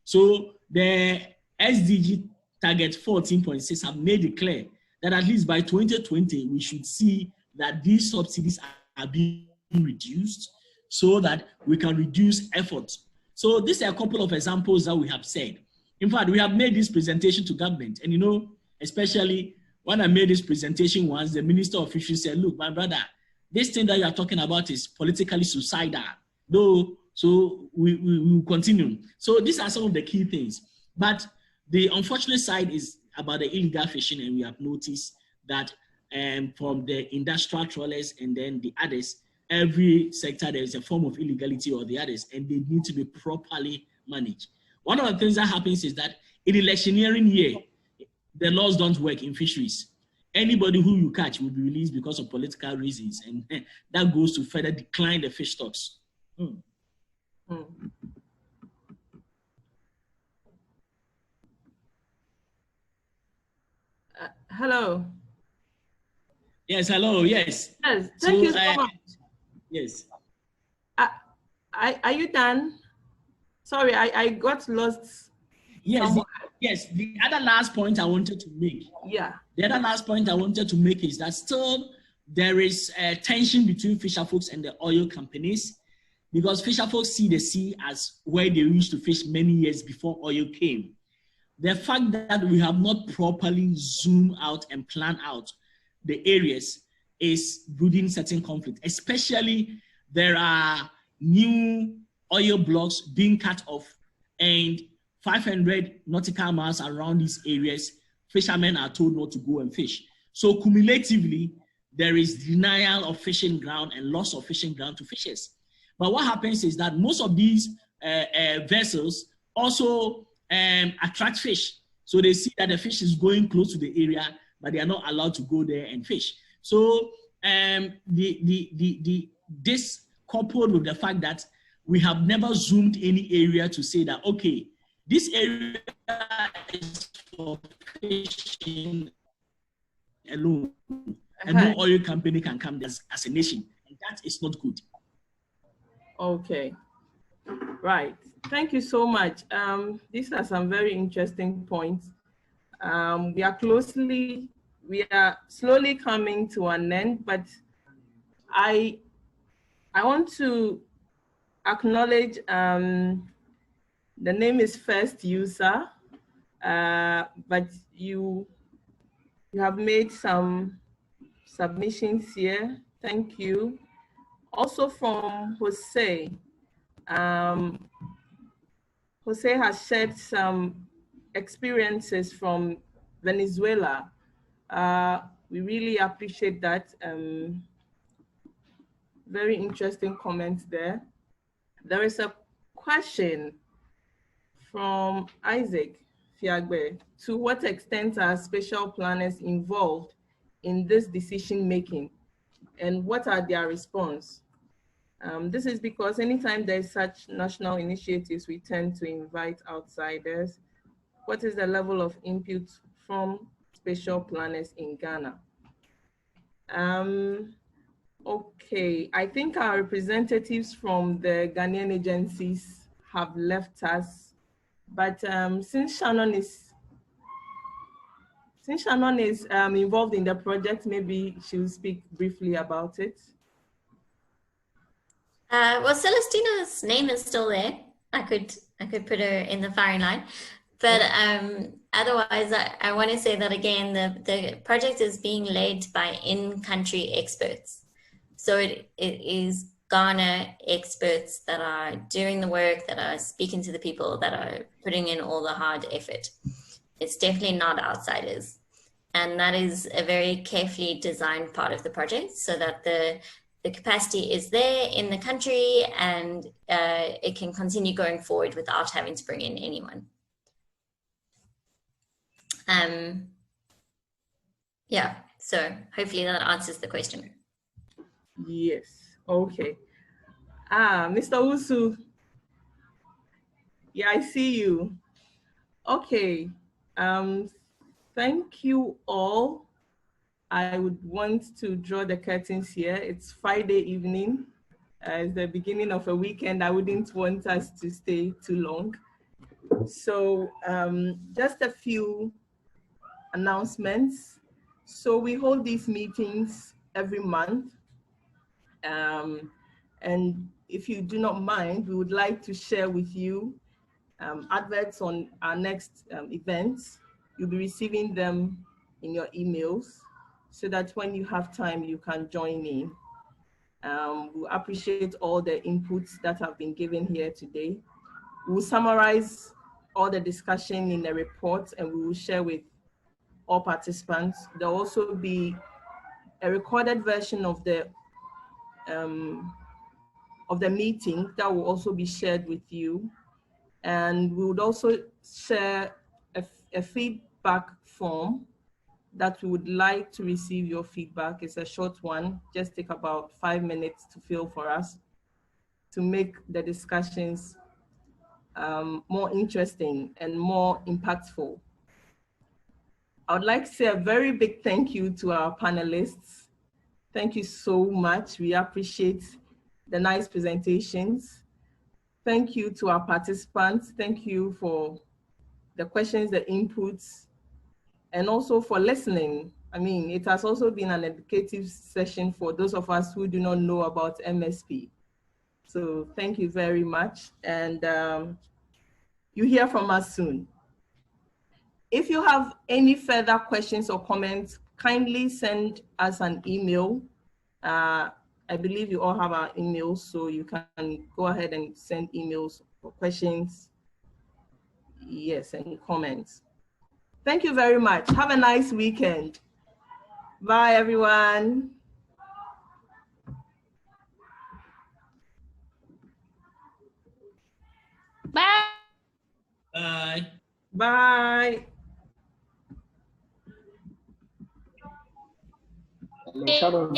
So the SDG target 14.6 have made it clear that at least by 2020, we should see that these subsidies are being reduced so that we can reduce efforts. So these are a couple of examples that we have said. In fact, we have made this presentation to government, and you know, especially when I made this presentation once, the Minister of Fisheries said, look, my brother, this thing that you are talking about is politically suicidal. Though, so we will continue. So these are some of the key things. But the unfortunate side is about the illegal fishing, and we have noticed that from the industrial trawlers and then the others, every sector there is a form of illegality or the others, and they need to be properly managed. One of the things that happens is that in electioneering year, the laws don't work in fisheries. Anybody who you catch will be released because of political reasons, and that goes to further decline the fish stocks. Hello. Yes, hello, yes. Yes, thank you so much. Yes. Are you done? Sorry, I got lost. Yes, yes. The other last point I wanted to make. Yeah. The other last point I wanted to make is that still there is a tension between fisher folks and the oil companies, because fisher folks see the sea as where they used to fish many years before oil came. The fact that we have not properly zoomed out and planned out the areas is building certain conflict, especially there are new oil blocks being cut off, and 500 nautical miles around these areas, fishermen are told not to go and fish. So cumulatively, there is denial of fishing ground and loss of fishing ground to fishers. But what happens is that most of these vessels also attract fish. So they see that the fish is going close to the area, but they are not allowed to go there and fish. So this coupled with the fact that we have never zoomed any area to say that, okay, this area is for fishing alone, and no oil company can come there as a nation, and that is not good. Okay, right. Thank you so much. These are some very interesting points. We are slowly coming to an end, but I want to acknowledge the name is First User, but you have made some submissions here. Thank you. Also from Jose. Jose has shared some experiences from Venezuela. We really appreciate that. Very interesting comments there. There is a question from Isaac Fiagbe. To what extent are spatial planners involved in this decision making, and what are their response? This is because anytime there's such national initiatives, we tend to invite outsiders. What is the level of input from spatial planners in Ghana? Okay, I think our representatives from the Ghanaian agencies have left us, but since Shannon is involved in the project, maybe she'll speak briefly about it. Well, Celestina's name is still there. I could put her in the firing line. But otherwise, I want to say that again, the project is being led by in-country experts. So it is Ghana experts that are doing the work, that are speaking to the people, that are putting in all the hard effort. It's definitely not outsiders. And that is a very carefully designed part of the project so that the capacity is there in the country and it can continue going forward without having to bring in anyone. Yeah, so hopefully that answers the question. Yes, okay. Mr. Usu, yeah, I see you. Okay, thank you all. I would want to draw the curtains here. It's Friday evening. It's the beginning of a weekend. I wouldn't want us to stay too long. So just a few announcements. So we hold these meetings every month. And if you do not mind, we would like to share with you adverts on our next events. You'll be receiving them in your emails so that when you have time, you can join in. We appreciate all the inputs that have been given here today. We'll summarize all the discussion in the report and we will share with all participants. There'll also be a recorded version of the meeting that will also be shared with you. And we would also share a feedback form that we would like to receive your feedback. It's a short one, just take about 5 minutes to fill for us to make the discussions more interesting and more impactful. I would like to say a very big thank you to our panelists. Thank you so much. We appreciate the nice presentations. Thank you to our participants. Thank you for the questions, the inputs, and also for listening. I mean, it has also been an educative session for those of us who do not know about MSP. So thank you very much. And you hear from us soon. If you have any further questions or comments, kindly send us an email. I believe you all have our emails, so you can go ahead and send emails for questions. Yes, and comments. Thank you very much. Have a nice weekend. Bye, everyone. Bye. Bye. Bye. Sharon.